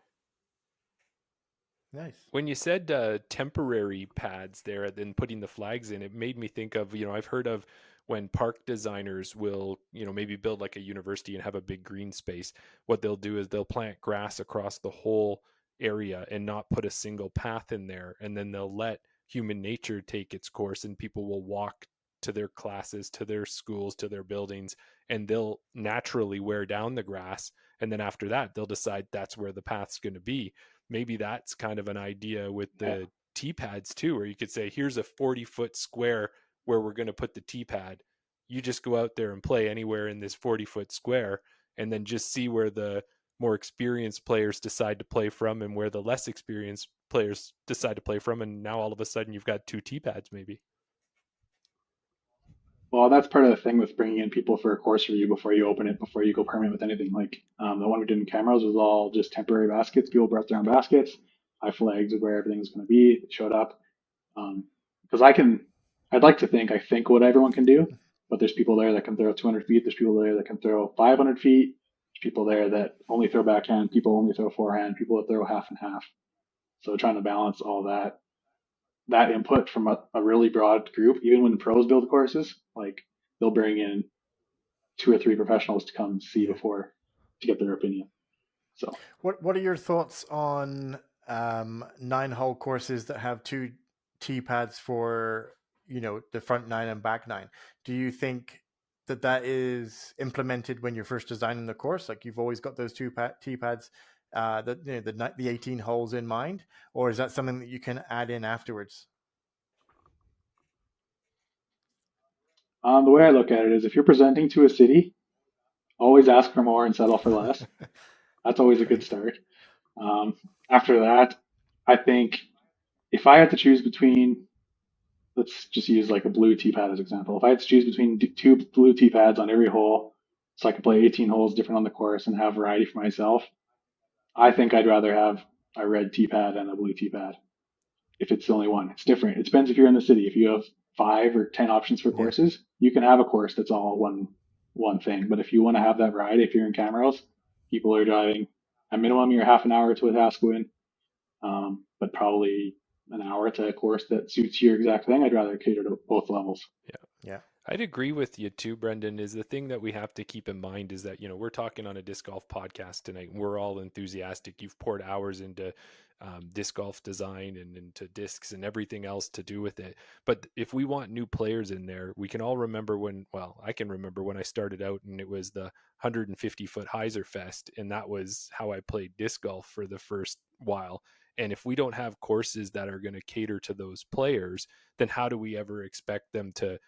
Nice. When you said temporary pads there, then putting the flags in, it made me think of, I've heard of when park designers will, maybe build like a university and have a big green space. What they'll do is they'll plant grass across the whole area and not put a single path in there. And then they'll let human nature take its course, and people will walk to their classes, to their schools, to their buildings, and they'll naturally wear down the grass. And then after that, they'll decide that's where the path's going to be. Maybe that's kind of an idea with the T-pads too, where you could say, here's a 40-foot square where we're going to put the T-pad. You just go out there and play anywhere in this 40-foot square, and then just see where the more experienced players decide to play from and where the less experienced players decide to play from. And now all of a sudden you've got 2 T-pads maybe. well, that's part of the thing with bringing in people for a course review before you open it, before you go permanent with anything. Like the one we did in Camrose was all just temporary baskets. People brought their own baskets. I flagged where everything was going to be. It showed up. Because I'd like to think I think what everyone can do, but there's people there that can throw 200 feet. There's people there that can throw 500 feet. There's people there that only throw backhand. People only throw forehand. People that throw half and half. So trying to balance all that input from a really broad group. Even when pros build courses, like they'll bring in 2 or 3 professionals to come see before to get their opinion. So what are your thoughts on 9-hole courses that have 2 tee pads for the front 9 and back 9? Do you think that is implemented when you're first designing the course, like you've always got those 2 tee pads the 18 holes in mind, or is that something that you can add in afterwards? the way I look at it is, if you're presenting to a city, always ask for more and settle for less. That's always a good start. After that, I think if I had to choose between, let's just use like a blue tee pad as an example. If I had to choose between 2 blue tee pads on every hole, so I could play 18 holes different on the course and have variety for myself, I think I'd rather have a red tee pad and a blue tee pad. If it's the only one, it's different. It depends if you're in the city. If you have 5 or 10 options for courses, you can have a course that's all one thing. But if you want to have that variety, if you're in Camrose, people are driving at minimum you're half an hour to a Wetaskiwin, but probably an hour to a course that suits your exact thing. I'd rather cater to both levels. Yeah. I'd agree with you too, Brendan. Is the thing that we have to keep in mind is that, we're talking on a disc golf podcast tonight. We're all enthusiastic. You've poured hours into disc golf design and into discs and everything else to do with it. But if we want new players in there, we can all remember I can remember when I started out and it was the 150-foot Heiser Fest. And that was how I played disc golf for the first while. And if we don't have courses that are going to cater to those players, then how do we ever expect them to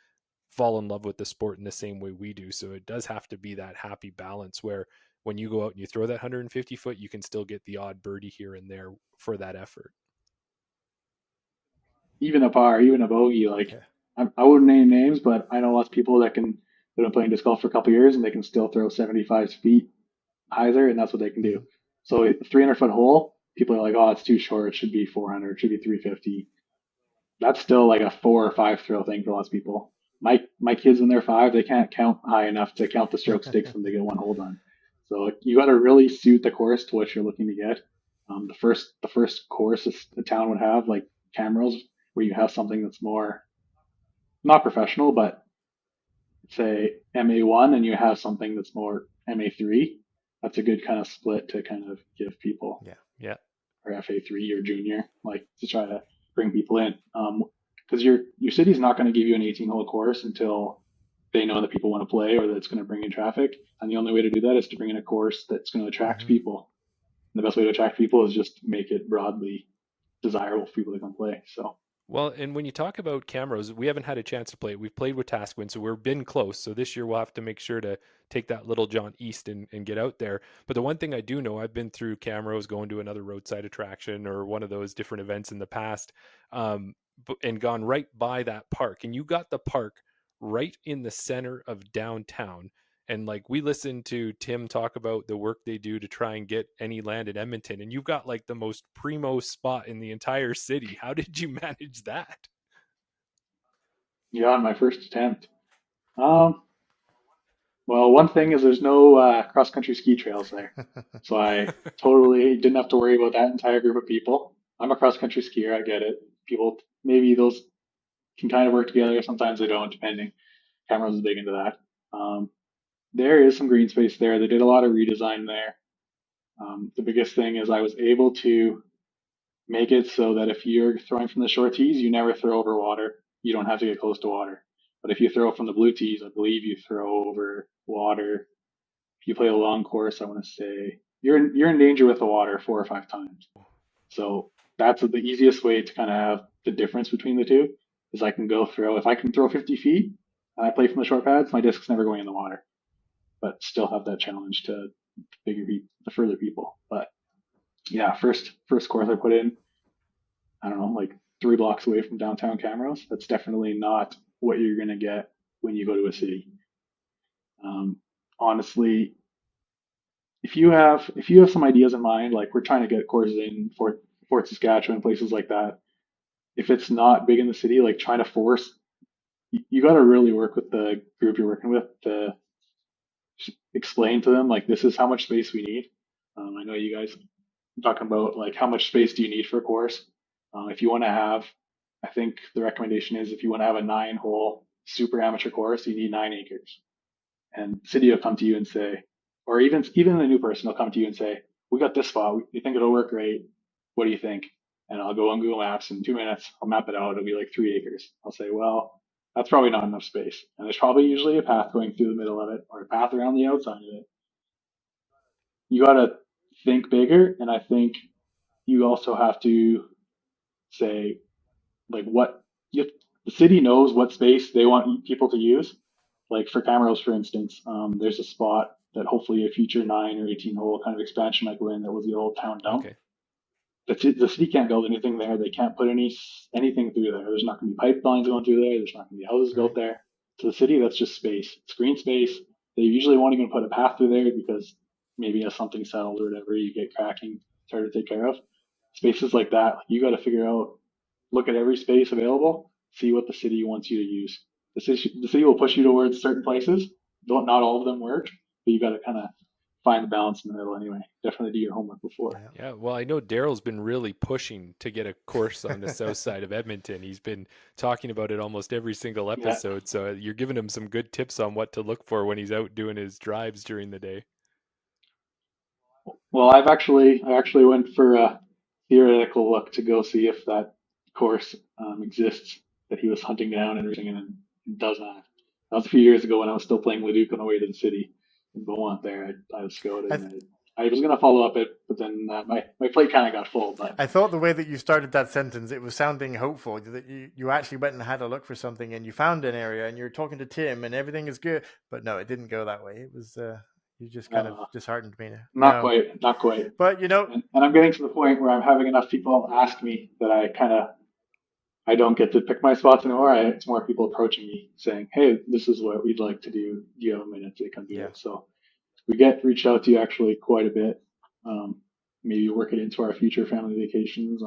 fall in love with the sport in the same way we do? So it does have to be that happy balance where when you go out and you throw that 150 foot, you can still get the odd birdie here and there for that effort. Even a par, even a bogey, I wouldn't name names, but I know lots of people that have been playing disc golf for a couple of years and they can still throw 75 feet Heiser, and that's what they can do. So a 300-foot hole, people are like, oh, it's too short. It should be 400. It should be 350. That's still like a 4 or 5 throw thing for lots of people. My kids when they're 5, they can't count high enough to count the stroke stakes when they get one hole done. So you got to really suit the course to what you're looking to get. The first course a town would have, like Camrose, where you have something that's more not professional, but say MA1, and you have something that's more MA3. That's a good kind of split to kind of give people. Yeah. Or FA3 or junior, like to try to bring people in. Because your city's not going to give you an 18-hole course until they know that people want to play or that it's going to bring in traffic. And the only way to do that is to bring in a course that's going to attract people. And the best way to attract people is just make it broadly desirable for people to come play. So Well, and when you talk about Camrose, we haven't had a chance to play it. We've played with Taskwind, so we've been close. So this year we'll have to make sure to take that Little John east and get out there. But the one thing I do know, I've been through Camrose going to another roadside attraction or one of those different events in the past, and gone right by that park. And you got the park right in the center of downtown. And like we listened to Tim talk about the work they do to try and get any land in Edmonton, and you've got like the most primo spot in the entire city. How did you manage that? yeah, on my first attempt. Um, well, one thing is there's no cross country ski trails there, so I totally didn't have to worry about that entire group of people. I'm a cross country skier, I get it. People maybe those can kind of work together. Sometimes they don't, depending. Cameras is big into that. There is some green space there. They did a lot of redesign there. The biggest thing is I was able to make it so that if you're throwing from the short tees, you never throw over water. You don't have to get close to water. But if you throw from the blue tees, I believe you throw over water. If you play a long course, I want to say you're in danger with the water 4 or 5 times. So that's the easiest way to kind of have the difference between the two is I can go throw if I can throw 50 feet and I play from the short pads, my disc's never going in the water, but still have that challenge to the further people. But yeah, first course I put in, I don't know, like 3 blocks away from downtown Camrose. That's definitely not what you're gonna get when you go to a city. Um, Honestly, if you have some ideas in mind, like we're trying to get courses in Fort Saskatchewan, places like that. If it's not big in the city, like trying to force, you got to really work with the group you're working with to explain to them like this is how much space we need. I know you guys are talking about like how much space do you need for a course. If you want to have, I think the recommendation is if you want to have a 9-hole super amateur course, you need 9 acres. And the city will come to you and say, or even a new person will come to you and say, we got this spot. We think it'll work great. What do you think? And I'll go on Google Maps in 2 minutes. I'll map it out. It'll be like 3 acres. I'll say, well, that's probably not enough space. And there's probably usually a path going through the middle of it or a path around the outside of it. You got to think bigger. And I think you also have to say, like, the city knows what space they want people to use. Like for Camrose, for instance, there's a spot that hopefully a future 9 or 18 hole kind of expansion might go in that was the old town dump. Okay. The city can't build anything there. They can't put anything through there. There's not going to be pipelines going through there. There's not going to be houses Right. built there. To the city, that's just space. It's green space. They usually won't even put a path through there because maybe as something settled or whatever, you get cracking, it's hard to take care of. Spaces like that, you got to figure out, look at every space available, see what the city wants you to use. The city will push you towards certain places. Not all of them work, but you got to kind of find the balance in the middle anyway. Definitely do your homework before. Yeah. Yeah, well, I know Daryl's been really pushing to get a course on the south side of Edmonton. He's been talking about it almost every single Yeah. episode. So you're giving him some good tips on what to look for when he's out doing his drives during the day. Well, I actually went for a theoretical look to go see if that course exists that he was hunting down and everything, and it does not. That was a few years ago when I was still playing Leduc on the way to the city in Beaumont. There, I was scouted, I, and I was gonna follow up it, but then my plate kind of got full. But I thought the way that you started that sentence, it was sounding hopeful that you actually went and had a look for something and you found an area and you're talking to Tim and everything is good. But no, it didn't go that way. It was, you just kind of disheartened me. not No, quite, not quite. but And I'm getting to the point where I'm having enough people ask me that I don't get to pick my spots anymore. It's more people approaching me saying, "Hey, this is what we'd like to do. Do you have a minute to come do yeah. it?" So we get reached out to you actually quite a bit. Um, Maybe work it into our future family vacations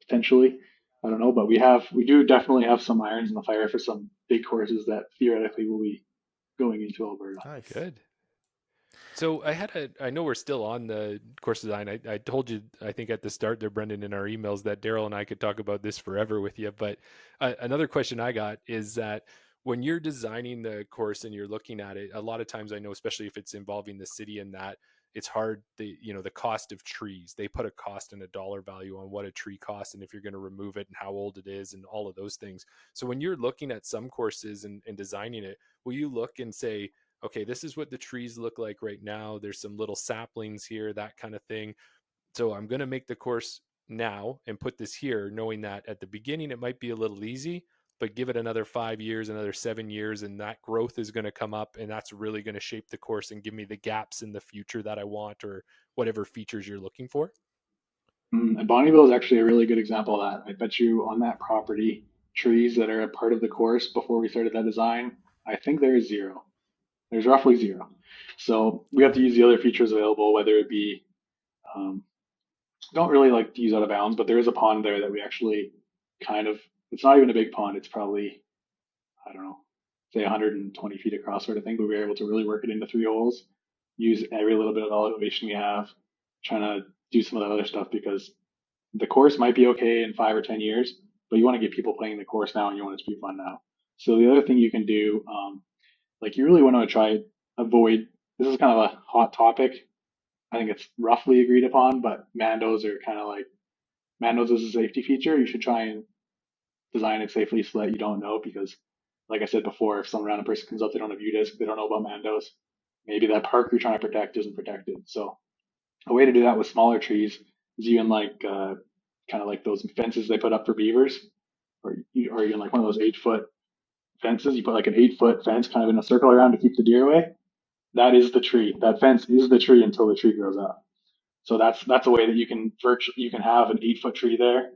potentially. I don't know, but we do definitely have some irons in the fire for some big courses that theoretically will be going into Alberta. Nice. Good. So I know we're still on the course design. I told you, I think at the start there, Brendan, in our emails that Darryl and I could talk about this forever with you. But another question I got is that when you're designing the course and you're looking at it, a lot of times I know, especially if it's involving the city and that it's hard, the cost of trees, they put a cost and a dollar value on what a tree costs and if you're going to remove it and how old it is and all of those things. So when you're looking at some courses and designing it, will you look and say, okay, this is what the trees look like right now. There's some little saplings here, that kind of thing. So I'm going to make the course now and put this here, knowing that at the beginning it might be a little easy, but give it another 5 years, another 7 years, and that growth is going to come up, and that's really going to shape the course and give me the gaps in the future that I want, or whatever features you're looking for? And Bonneville is actually a really good example of that. I bet you on that property, trees that are a part of the course before we started that design, I think there is zero. There's roughly zero. So we have to use the other features available, whether it be, um, don't really like to use out of bounds, but there is a pond there that we actually kind of, it's not even a big pond. It's probably, I don't know, say 120 feet across sort of thing, but we were able to really work it into 3 holes, use every little bit of elevation we have, trying to do some of that other stuff because the course might be okay in 5 or 10 years, but you want to get people playing the course now and you want it to be fun now. So the other thing you can do, like you really want to try avoid, this is kind of a hot topic. I think it's roughly agreed upon, but Mandos are kind of like, Mandos is a safety feature. You should try and design it safely so that you don't know because, like I said before, if some random person comes up, they don't have UDisc, they don't know about Mandos, maybe that park you're trying to protect isn't protected. So a way to do that with smaller trees is even like kind of like those fences they put up for beavers, or even like one of those 8-foot fences. You put like an 8-foot fence kind of in a circle around to keep the deer away. That is the tree. That fence is the tree until the tree grows up. So that's a way that you can have an 8-foot tree there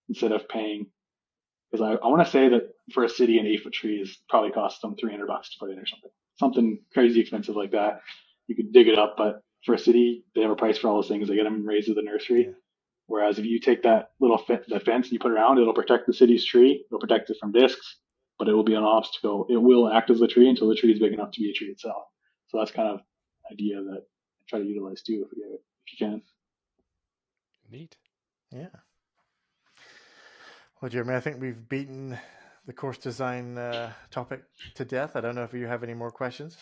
instead of paying. Because I want to say that for a city, an 8-foot tree is probably costs them $300 to put in or something crazy expensive like that. You could dig it up, but for a city, they have a price for all those things. They get them raised at the nursery. Yeah. Whereas if you take that little the fence and you put it around, it'll protect the city's tree. It'll protect it from discs, but it will be an obstacle. It will act as a tree until the tree is big enough to be a tree itself. So that's kind of an idea that I try to utilize too if you can. Neat. Yeah. Well, Jeremy, I think we've beaten the course design topic to death. I don't know if you have any more questions.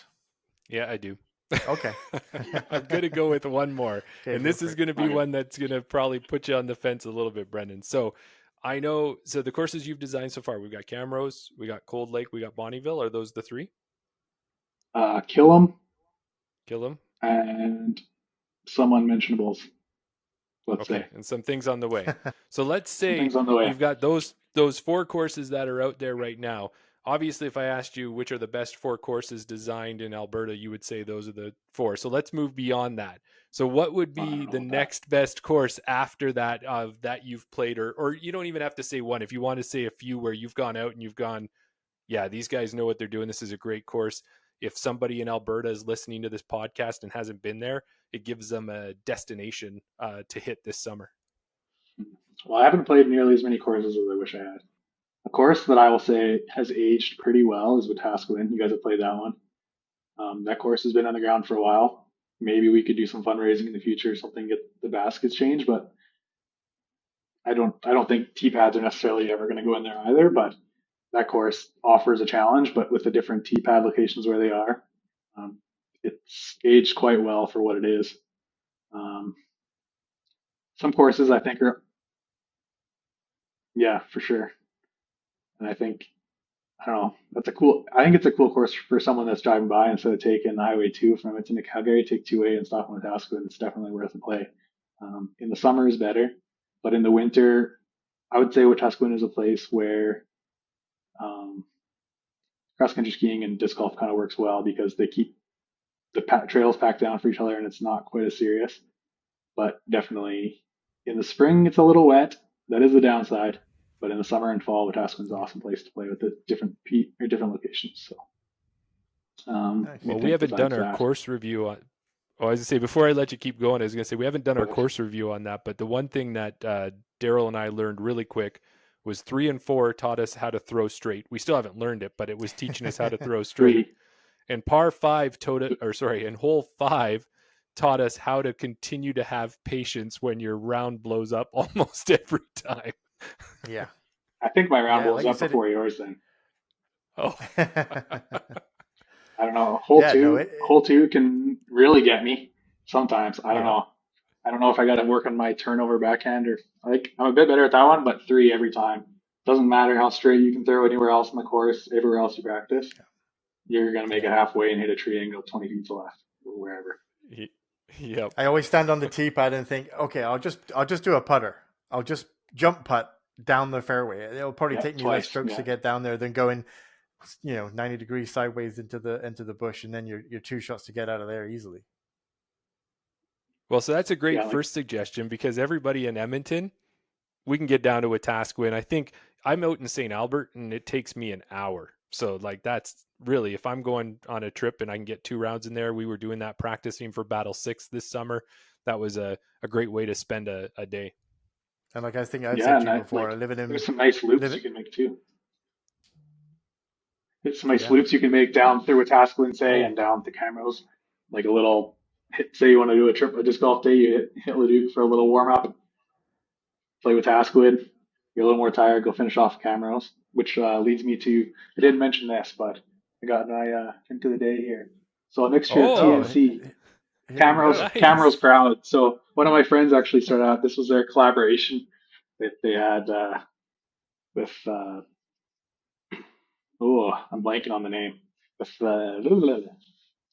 Yeah, I do. Okay. I'm going to go with one more. Okay, And this is going to be one that's going to probably put you on the fence a little bit, Brendan. So I know, so the courses you've designed so far, we've got Camrose, we got Cold Lake, we got Bonneville. Are those the 3? Kill them, and some unmentionables. Let's say. And some things on the way. So let's say you've got those 4 courses that are out there right now. Obviously, if I asked you which are the best 4 courses designed in Alberta, you would say those are the 4. So let's move beyond that. So what would be the next best course after that that you've played, or you don't even have to say one. If you want to say a few where you've gone out and you've gone, yeah, these guys know what they're doing. This is a great course. If somebody in Alberta is listening to this podcast and hasn't been there, it gives them a destination to hit this summer. Well, I haven't played nearly as many courses as I wish I had. A course that I will say has aged pretty well is Wetaskiwin. You guys have played that one. That course has been on the ground for a while. Maybe we could do some fundraising in the future, something, get the baskets changed, but I don't think tee pads are necessarily ever going to go in there either, but that course offers a challenge, but with the different tee pad locations where they are, it's aged quite well for what it is. Some courses I think are, yeah, for sure. And I think, I don't know, I think it's a cool course for someone that's driving by. Instead of taking Highway 2 from Edmonton to Calgary, take 2A and stop in Wetaskiwin. It's definitely worth a play. In the summer is better, but in the winter, I would say Wetaskiwin is a place where cross-country skiing and disc golf kind of works well because they keep the trails packed down for each other and it's not quite as serious. But definitely in the spring, it's a little wet. That is the downside. But in the summer and fall, Wetaskiwin's an awesome place to play with the different locations. So, nice. Well, we haven't done our course review on. Oh, I was going to say, before I let you keep going, I was going to say we haven't done our course review on that. But the one thing that Darryl and I learned really quick was 3 and 4 taught us how to throw straight. We still haven't learned it, but it was teaching us how to throw straight. And par 5 and hole 5 taught us how to continue to have patience when your round blows up almost every time. Yeah. I think my round blows up before yours then. Oh. I don't know. Hole 2 can really get me sometimes. I don't know. I don't know if I got to work on my turnover backhand or I'm a bit better at that one, but 3 every time. Doesn't matter how straight you can throw anywhere else in the course, everywhere else you practice. You're going to make it halfway and hit a tree and go 20 feet to left or wherever. Yep. I always stand on the tee pad and think, okay, I'll just do a putter. I'll just jump putt down the fairway. It'll probably Yeah, take me less twice. strokes Yeah. to get down there than going, 90 degrees sideways into the bush, and then you're 2 shots to get out of there easily. Well, so that's a great Yeah, like first suggestion because everybody in Edmonton, we can get down to Wetaskiwin. I think I'm out in St. Albert and it takes me an hour. So like that's really, if I'm going on a trip and I can get 2 rounds in there, we were doing that practicing for Battle 6 this summer. That was a great way to spend a day. And like I think I've yeah, said and to you before, there's some nice loops live you can make too. There's some nice yeah. loops you can make down through Wetaskiwin, say, and Oh, down to Camrose. Like a little hit, say you want to do a disc golf day, you hit Leduc for a little warm up, play Wetaskiwin, you're a little more tired, go finish off Camrose, which leads me to, I didn't mention this, but I got my into the day here. So a mixture of oh, Oh, TNC, here we go. nice. Camrose Crowd. So one of my friends actually started out, this was their collaboration that they had with oh, I'm blanking on the name. With a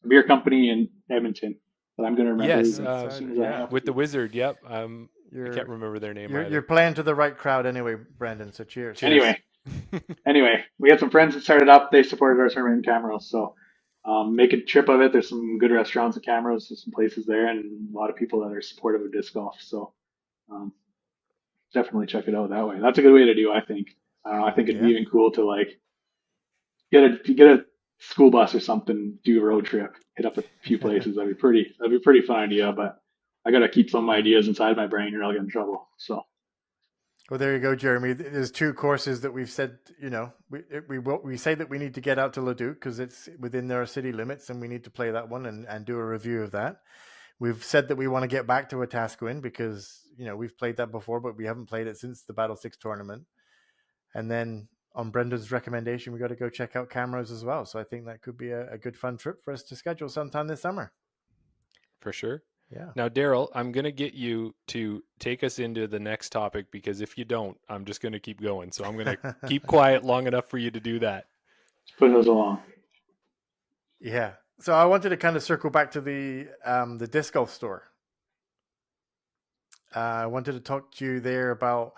beer company in Edmonton that I'm going to remember Yes, as soon as I hang Yeah, up with with the you. Wizard. Yep. I can't you're remember their name you're either. playing to the right crowd anyway, Brendan. So cheers. Cheers. Anyway, we had some friends that started up. They supported our tournament in Camrose, so make a trip of it. There's some good restaurants in Camrose. There's some places there, and a lot of people that are supportive of disc golf. So um, definitely check it out that way. That's a good way to do. I think. I don't know. I think it'd be Yeah. even cool to like get a school bus or something, do a road trip, hit up a few places. That'd be pretty fun idea. But I gotta keep some ideas inside my brain, or I'll get in trouble. So Well, there you go, Jeremy. There's 2 courses that we've said. We say that we need to get out to Leduc because it's within their city limits, and we need to play that one and do a review of that. We've said that we want to get back to Wetaskiwin because we've played that before, but we haven't played it since the Battle 6 tournament. And then on Brendan's recommendation, we got to go check out Camrose as well. So I think that could be a good fun trip for us to schedule sometime this summer. For sure. Yeah. Now, Darryl, I'm going to get you to take us into the next topic because if you don't, I'm just going to keep going. So I'm going to keep quiet long enough for you to do that. just put those along. Yeah. So I wanted to kind of circle back to the disc golf store. I wanted to talk to you there about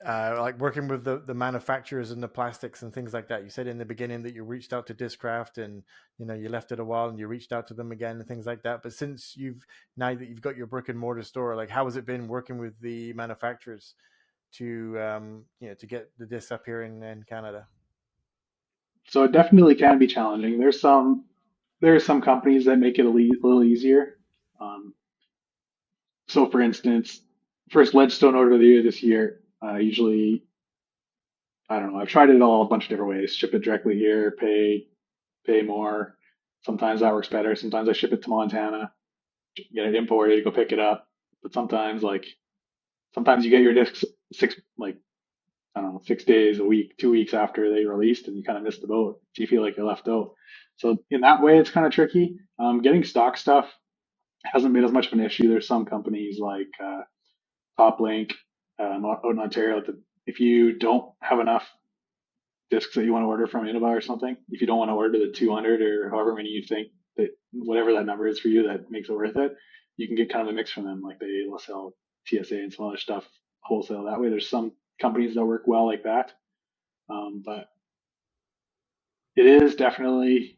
like working with the manufacturers and the plastics and things like that. You said in the beginning that you reached out to Discraft and you left it a while and you reached out to them again and things like that. But since now that you've got your brick and mortar store, like how has it been working with the manufacturers to to get the discs up here in Canada? So it definitely can be challenging. There's some companies that make it little easier. Um, so for instance, first Ledgestone order of the year this year. Usually, I don't know. I've tried it all a bunch of different ways. Ship it directly here, pay more. Sometimes that works better. Sometimes I ship it to Montana, get it imported, go pick it up. But sometimes you get your discs I don't know, 6 days, a week, 2 weeks after they released, and you kind of missed the boat. Do you feel like you're left out? So in that way, it's kind of tricky. Getting stock stuff hasn't been as much of an issue. There's some companies like TopLink out in Ontario that if you don't have enough discs that you want to order from Innova or something, if you don't want to order the 200 or however many you think that whatever that number is for you that makes it worth it, you can get kind of a mix from them. Like they will sell TSA and some other stuff wholesale that way. There's some companies that work well like that. But it is definitely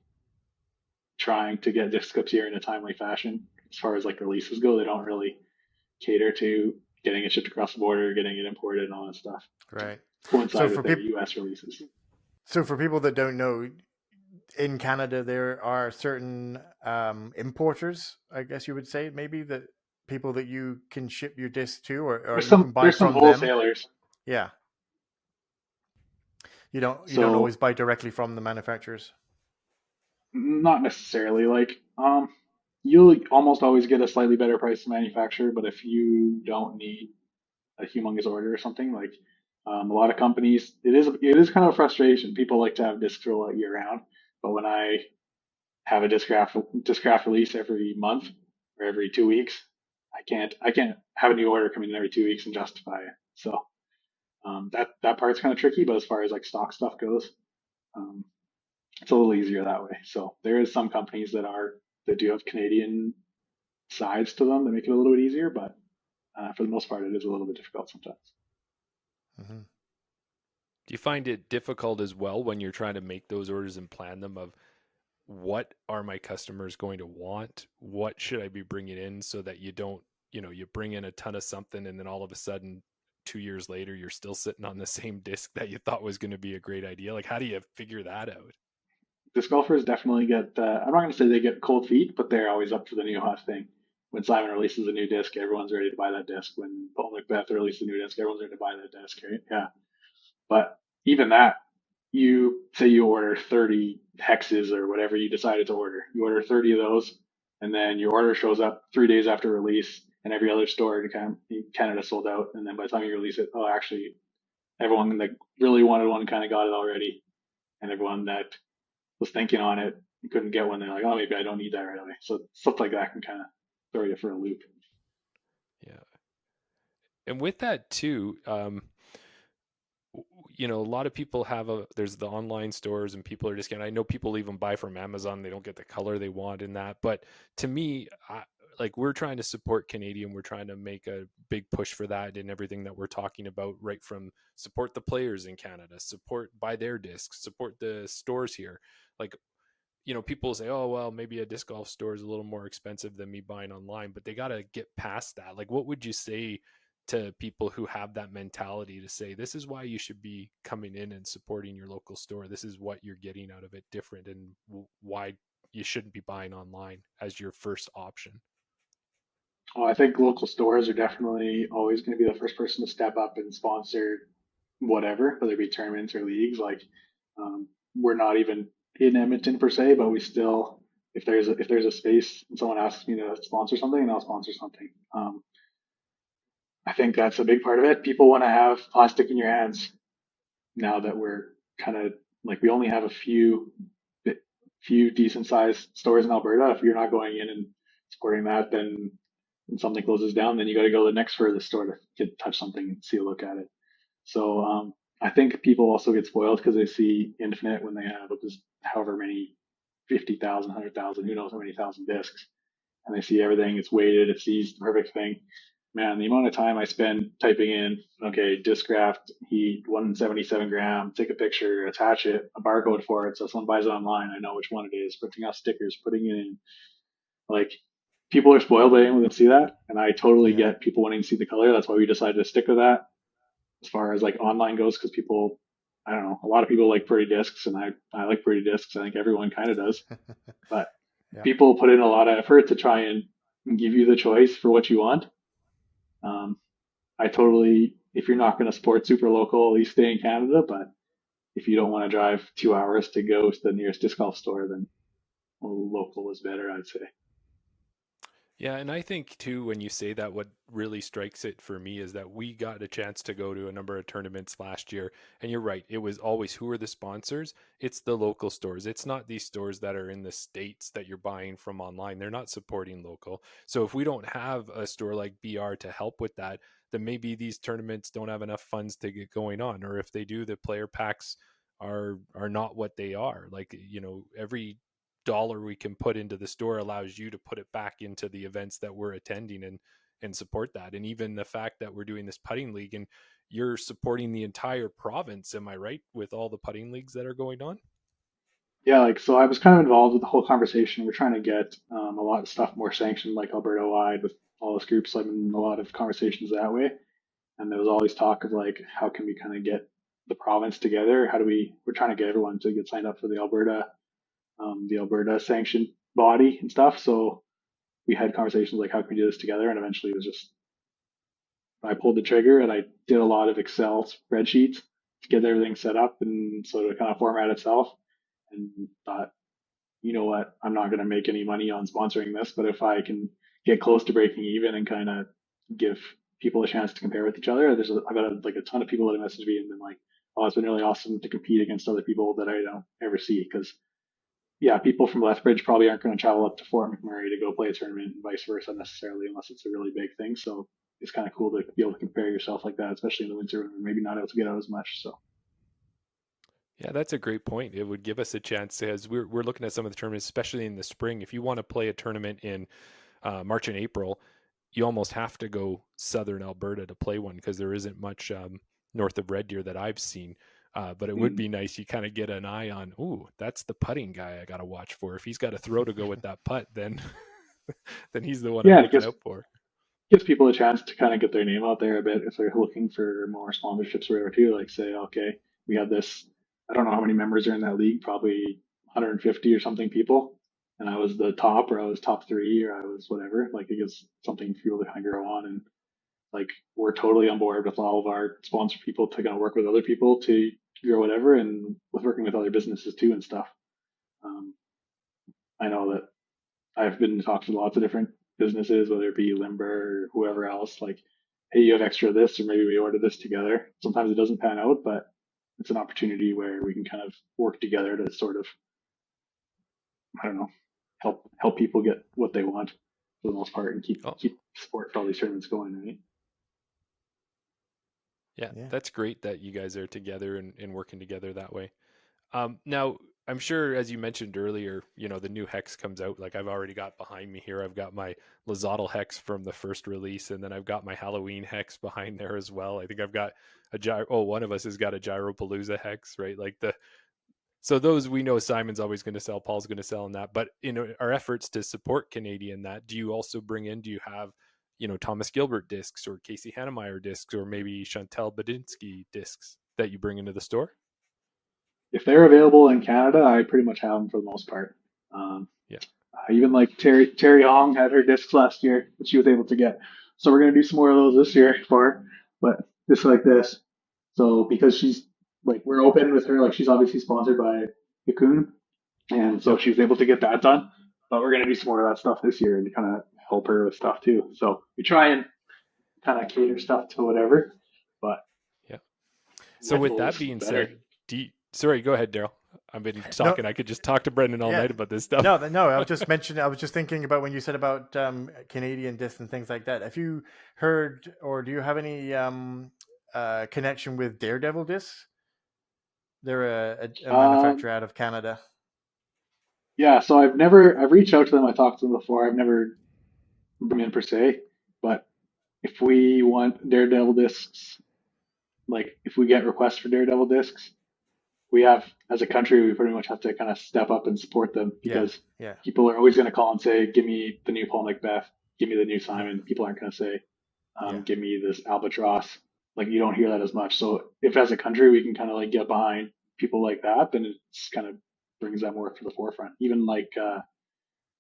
trying to get disc up here in a timely fashion. As far as like releases go, they don't really cater to getting it shipped across the border, getting it imported, and all that stuff. Right. So Coincide with for their people, U.S. releases. so for people that don't know, in Canada there are certain importers, I guess you would say, maybe that people that you can ship your disc to, or There's you some can buy there's some from them. wholesalers. Yeah. You don't So always buy directly from the manufacturers. not necessarily like you'll almost always get a slightly better price to manufacture, but if you don't need a humongous order or something like a lot of companies, it is kind of a frustration. People like to have discs roll out year round, but when I have a disc craft release every month or every 2 weeks, I can't have a new order coming in every 2 weeks and justify it. So that part's kind of tricky, but as far as like stock stuff goes, um, it's a little easier that way. So there is some companies that do have Canadian sides to them that make it a little bit easier, but for the most part, it is a little bit difficult sometimes. Mm-hmm. Do you find it difficult as well when you're trying to make those orders and plan them of what are my customers going to want? What should I be bringing in so that you don't, you bring in a ton of something and then all of a sudden 2 years later, you're still sitting on the same disc that you thought was going to be a great idea. Like, how do you figure that out? Disc golfers definitely get, I'm not going to say they get cold feet, but they're always up for the new hot thing. When Simon releases a new disc, everyone's ready to buy that disc. When Paul McBeth releases a new disc, everyone's ready to buy that disc, right? Yeah. But even that, you say you order 30 hexes or whatever you decided to order. You order 30 of those, and then your order shows up 3 days after release, and every other store in Canada sold out. And then by the time you release it, oh, actually, everyone that really wanted one kind of got it already, and everyone that was thinking on it couldn't get one. They're like, oh, maybe I don't need that right away. So stuff like that can kind of throw you for a loop. Yeah. And with that too, a lot of people there's the online stores and people are just getting, I know people even buy from Amazon. They don't get the color they want in that. But to me, like, we're trying to support Canadian. We're trying to make a big push for that in everything that we're talking about, right from support the players in Canada, buy their discs, support the stores here. Like, people say, oh, well, maybe a disc golf store is a little more expensive than me buying online, but they got to get past that. Like, what would you say to people who have that mentality to say, this is why you should be coming in and supporting your local store? This is what you're getting out of it different, and why you shouldn't be buying online as your first option. Well, I think local stores are definitely always going to be the first person to step up and sponsor whatever, whether it be tournaments or leagues. Like, we're not even in Edmonton per se, but we still, if there's a space and someone asks me to sponsor something, and I'll sponsor something. I think that's a big part of it. People want to have plastic in your hands now that we're kind of like, we only have a few decent sized stores in Alberta. If you're not going in and supporting that, then when something closes down, then you got to go to the next furthest store to touch something and see a look at it. So I think people also get spoiled because they see Infinite when they have just however many 50,000, 100,000, who knows how many thousand discs, and they see everything. It's weighted. It sees the perfect thing. Man, the amount of time I spend typing in, okay, disc graft, heat, 177 gram, take a picture, attach it, a barcode for it, so if someone buys it online, I know which one it is. Printing out stickers, putting it in, like, people are spoiled by being able to see that, and I totally Yeah. get people wanting to see the color. That's why we decided to stick with that as far as like online goes, because people, I don't know, a lot of people like pretty discs, and I like pretty discs. I think everyone kind of does, but Yeah. people put in a lot of effort to try and give you the choice for what you want. Um, I totally, if you're not going to support super local, at least stay in Canada. But if you don't want to drive 2 hours to go to the nearest disc golf store, then local is better, I'd say. Yeah, and I think too, when you say that, what really strikes it for me is that we got a chance to go to a number of tournaments last year. And you're right, it was always, who are the sponsors? It's the local stores. It's not these stores that are in the States that you're buying from online. They're not supporting local. So if we don't have a store like BR to help with that, then maybe these tournaments don't have enough funds to get going on. Or if they do, the player packs are not what they are. Like, every dollar we can put into the store allows you to put it back into the events that we're attending and support that. And even the fact that we're doing this putting league and you're supporting the entire province, am I right, with all the putting leagues that are going on? Yeah, like, so I was kind of involved with the whole conversation. We're trying to get a lot of stuff more sanctioned, like Alberta wide with all those groups. I'm in a lot of conversations that way. And there was always talk of like, how can we kind of get the province together? We're trying to get everyone to get signed up for the Alberta sanctioned body and stuff. So we had conversations like, how can we do this together? And eventually it was just, I pulled the trigger and I did a lot of Excel spreadsheets to get everything set up and so to kind of format itself, and thought, you know what, I'm not going to make any money on sponsoring this, but if I can get close to breaking even and kind of give people a chance to compare with each other, I've got like a ton of people that have messaged me and been like, oh, it's been really awesome to compete against other people that I don't ever see. Because yeah, people from Lethbridge probably aren't going to travel up to Fort McMurray to go play a tournament and vice versa necessarily, unless it's a really big thing. So it's kind of cool to be able to compare yourself like that, especially in the winter when we're maybe not able to get out as much. So Yeah, that's a great point. It would give us a chance, as we're looking at some of the tournaments, especially in the spring. If you want to play a tournament in March and April, you almost have to go southern Alberta to play one because there isn't much north of Red Deer that I've seen. But it would be nice. You kind of get an eye on, ooh, that's the putting guy I got to watch for. If he's got a throw to go with that putt, then then he's the one I'm Yeah, looking out for. gives people a chance to kind of get their name out there a bit if they're looking for more sponsorships or whatever too. Like say, okay, we have this. I don't know how many members are in that league, probably 150 or something people, and I was the top, or I was top three, or I was whatever. Like it gives something for people to kind of grow on, and like we're totally on board with all of our sponsor people to kind of work with other people to grow whatever, and with working with other businesses too and stuff. Um, I know that I've been talking to lots of different businesses, whether it be Limber or whoever else, like, hey, you have extra this, or maybe we order this together. Sometimes it doesn't pan out, but it's an opportunity where we can kind of work together to sort of, I don't know, help people get what they want for the most part and keep support for all these tournaments going, right? Yeah, that's great that you guys are together and working together that way. Now, I'm sure, as you mentioned earlier, the new hex comes out. Like I've already got behind me here, I've got my Lazatl hex from the first release, and then I've got my Halloween hex behind there as well. I think I've got one of us has got a Gyropalooza hex, right? So those we know Simon's always going to sell, Paul's going to sell in that. But in our efforts to support Canadian, do you also do you have, Thomas Gilbert discs or Casey Hannemeyer discs or maybe Chantal Badinsky discs that you bring into the store? If they're available in Canada, I pretty much have them for the most part. Um, Yeah. Even like Terry Hong had her discs last year that she was able to get. So we're gonna do some more of those this year for her, but just like this. So because she's like we're open with her, like she's obviously sponsored by Yakun, and so Yep. she was able to get that done. But we're gonna do some more of that stuff this year and kind of help her with stuff too. So we try and kind of cater stuff to whatever. But Yeah. So with that being said, sorry, go ahead, Darryl. I've been talking. No, I could just talk to Brendan all yeah. night about this stuff. No. I was just mentioning. I was just thinking about when you said about Canadian discs and things like that. Have you heard, or do you have any connection with Daredevil discs? They're a um, manufacturer out of Canada. yeah. So I've reached out to them. I talked to them before. I've never been in per se, but if we want Daredevil discs, like if we get requests for Daredevil discs, we have as a country we pretty much have to kind of step up and support them Yeah, because yeah, people are always going to call and say, "Give me the new Paul Macbeth, give me the new yeah, Simon." People aren't going to say, yeah, "Give me this Albatross." Like you don't hear that as much. So if as a country we can kind of like get behind people like that, then it's kind of brings that more to the forefront. Even like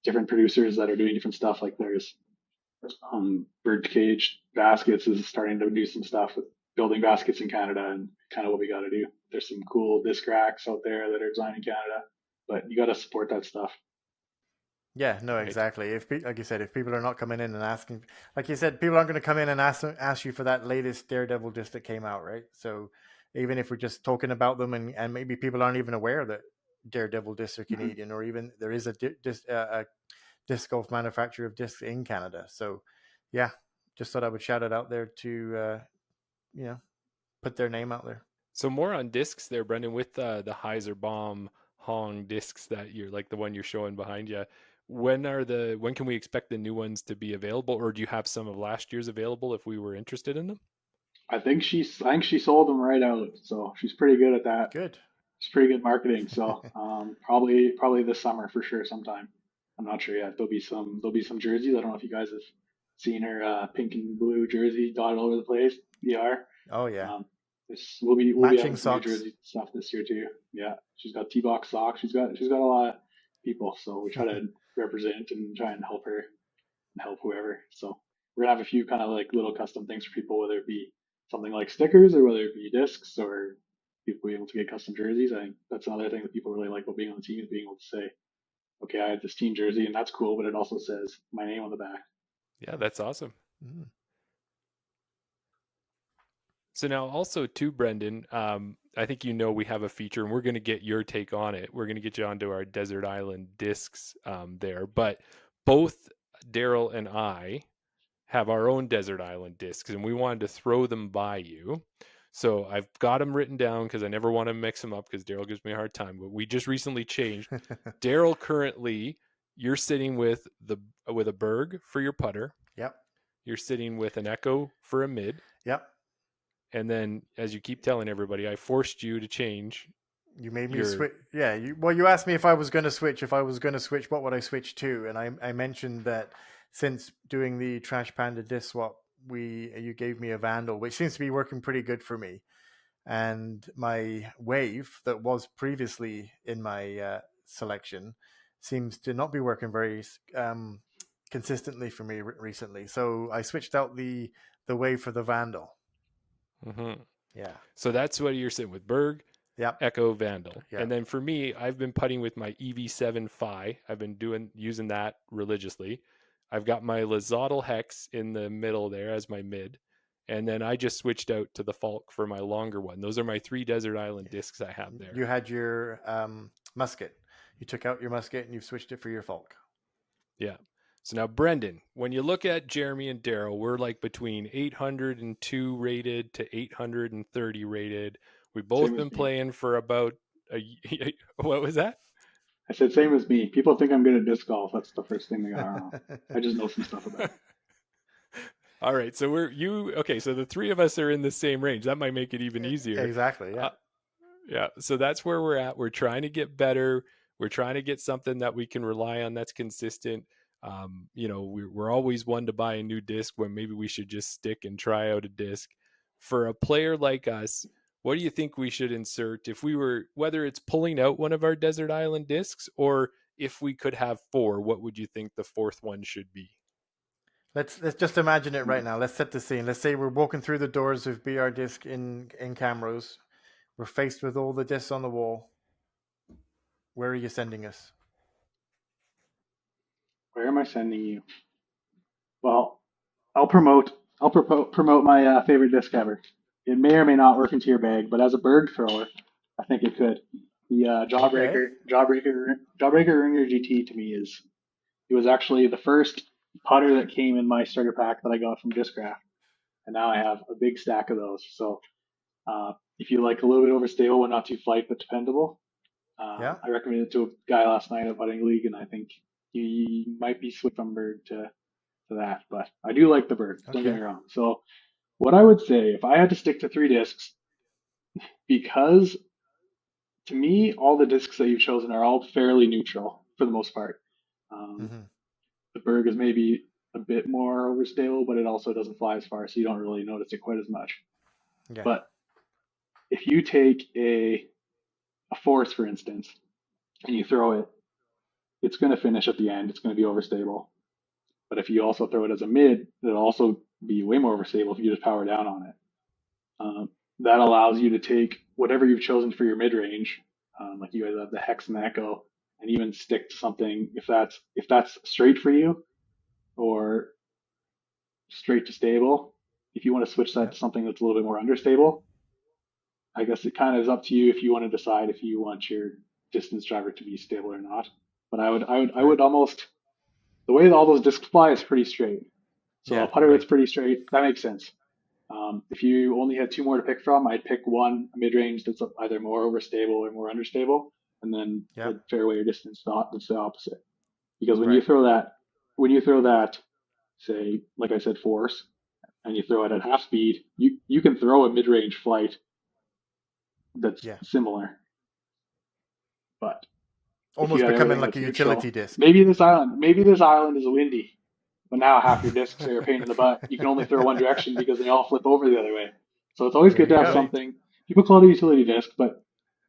different producers that are doing different stuff. Like there's Birdcage Baskets is starting to do some stuff with building baskets in Canada and kind of what we got to do. There's some cool disc racks out there that are designed in Canada, but you got to support that stuff. yeah. No, Right. exactly. Like you said, if people are not coming in and asking, like you said, people aren't going to come in and ask you for that latest Daredevil disc that came out, right? So even if we're just talking about them and maybe people aren't even aware that Daredevil discs are Mm-hmm. Canadian, or even there is a disc golf manufacturer of discs in Canada. So yeah, just thought I would shout it out there to you know put their name out there. So more on discs there, Brendan, with the Heiser Bomb Hong discs that you're like the one you're showing behind you. When can we expect the new ones to be available, or do you have some of last year's available if we were interested in them? I think she sold them right out, so she's pretty good at that. Good. She's pretty good marketing. So probably this summer for sure sometime. I'm not sure yet. There'll be some jerseys. I don't know if you guys have seen her pink and blue jersey dotted all over the place. VR. Oh yeah, Um, we'll be matching having some new socks. jersey stuff this year too. Yeah, she's got T-box socks. She's got a lot of people, so we try to represent and try and help her and help whoever. So we're gonna have a few kind of like little custom things for people, whether it be something like stickers or whether it be discs or people being able to get custom jerseys. I think that's another thing that people really like about being on the team is being able to say, okay, I have this team jersey and that's cool, but it also says my name on the back. Yeah, that's awesome. Mm. So now also too, Brendan, I think we have a feature and we're going to get your take on it. We're going to get you onto our Desert Island discs there. But both Darryl and I have our own Desert Island discs and we wanted to throw them by you. So I've got them written down because I never want to mix them up because Darryl gives me a hard time. But we just recently changed. Darryl, currently, you're sitting with a Berg for your putter. Yep. You're sitting with an echo for a mid. Yep. And then, as you keep telling everybody, I forced you to change. You made me your switch. Yeah. You asked me if I was going to switch. If I was going to switch, what would I switch to? And I mentioned that since doing the Trash Panda disc swap, you gave me a Vandal, which seems to be working pretty good for me. And my Wave that was previously in my selection seems to not be working very consistently for me recently. So I switched out the Wave for the Vandal. Mm-hmm. Yeah. So that's what you're sitting with: Berg, Yep. Echo, Vandal. Yep. And then for me, I've been putting with my EV7 Phi. I've been using that religiously. I've got my Lazadal Hex in the middle there as my mid. And then I just switched out to the Falk for my longer one. Those are my 3 Desert Island discs I have there. You had your musket. You took out your musket and you've switched it for your Falk. Yeah. So now, Brendan, when you look at Jeremy and Darryl, we're like between 802 rated to 830 rated. We've both been playing for about what was that? I said same as me. People think I'm good at disc golf. That's the first thing they got wrong. I just know some stuff about it. All right, so okay. So the 3 of us are in the same range. That might make it even easier. Exactly. Yeah. Yeah. So that's where we're at. We're trying to get better. We're trying to get something that we can rely on that's consistent. We're always one to buy a new disc when maybe we should just stick and try out a disc. For a player like us, what do you think we should insert if we were, whether it's pulling out one of our Desert Island discs or if we could have 4, what would you think the 4th one should be? Let's just imagine it right now. Let's set the scene. Let's say we're walking through the doors of BR Disc in Camrose. We're faced with all the discs on the wall. Where are you sending us? Where am I sending you? Well, I'll promote my favorite disc ever. It may or may not work into your bag, but as a Berg thrower, I think it could. The Jawbreaker Ringer GT to me it was actually the first putter that came in my starter pack that I got from Discraft, and now I have a big stack of those. So if you like a little bit overstable but not too flight but dependable, I recommended it to a guy last night at Putting League, and I think you might be switched from Berg to that. But I do like the Berg. Don't get me wrong. So what I would say if I had to stick to 3 discs, because to me all the discs that you've chosen are all fairly neutral for the most part. The Berg is maybe a bit more overstable, but it also doesn't fly as far, so you don't really notice it quite as much. Yeah. But if you take a Force, for instance, and you throw it, it's going to finish at the end. It's going to be overstable. But if you also throw it as a mid, it'll also be way more overstable if you just power down on it. That allows you to take whatever you've chosen for your mid range, like you guys have the Hex and the Echo, and even stick to something if that's straight for you or straight to stable. If you want to switch that to something that's a little bit more understable, I guess it kind of is up to you if you want to decide if you want your distance driver to be stable or not. But I would almost, the way that all those discs fly is pretty straight. So a putter that's pretty straight, that makes sense. If you only had 2 more to pick from, I'd pick one mid-range that's either more overstable or more understable, and then the fairway or distance that's the opposite. Because when you throw that, say, like I said, Force, and you throw it at half speed, you can throw a mid-range flight that's similar, but almost becoming like a utility disc. Maybe this island is windy, but now half your discs are a pain in the butt. You can only throw one direction because they all flip over the other way. So it's always good to have something. People call it a utility disc, but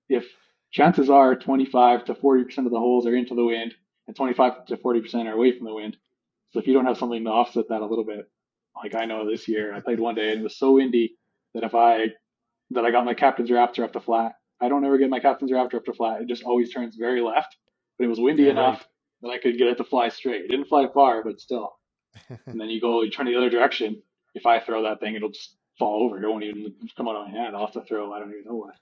if chances are 25 to 40% of the holes are into the wind and 25 to 40% are away from the wind. So if you don't have something to offset that a little bit, like I know this year, I played one day and it was so windy that I got my captain's raptor up to flat. I don't ever get my captain's raptor up to flat. It just always turns very left. But it was windy enough that I could get it to fly straight. It didn't fly far, but still. And then you turn the other direction. If I throw that thing, it'll just fall over. It won't even come out of my hand. I'll have to throw, I don't even know what,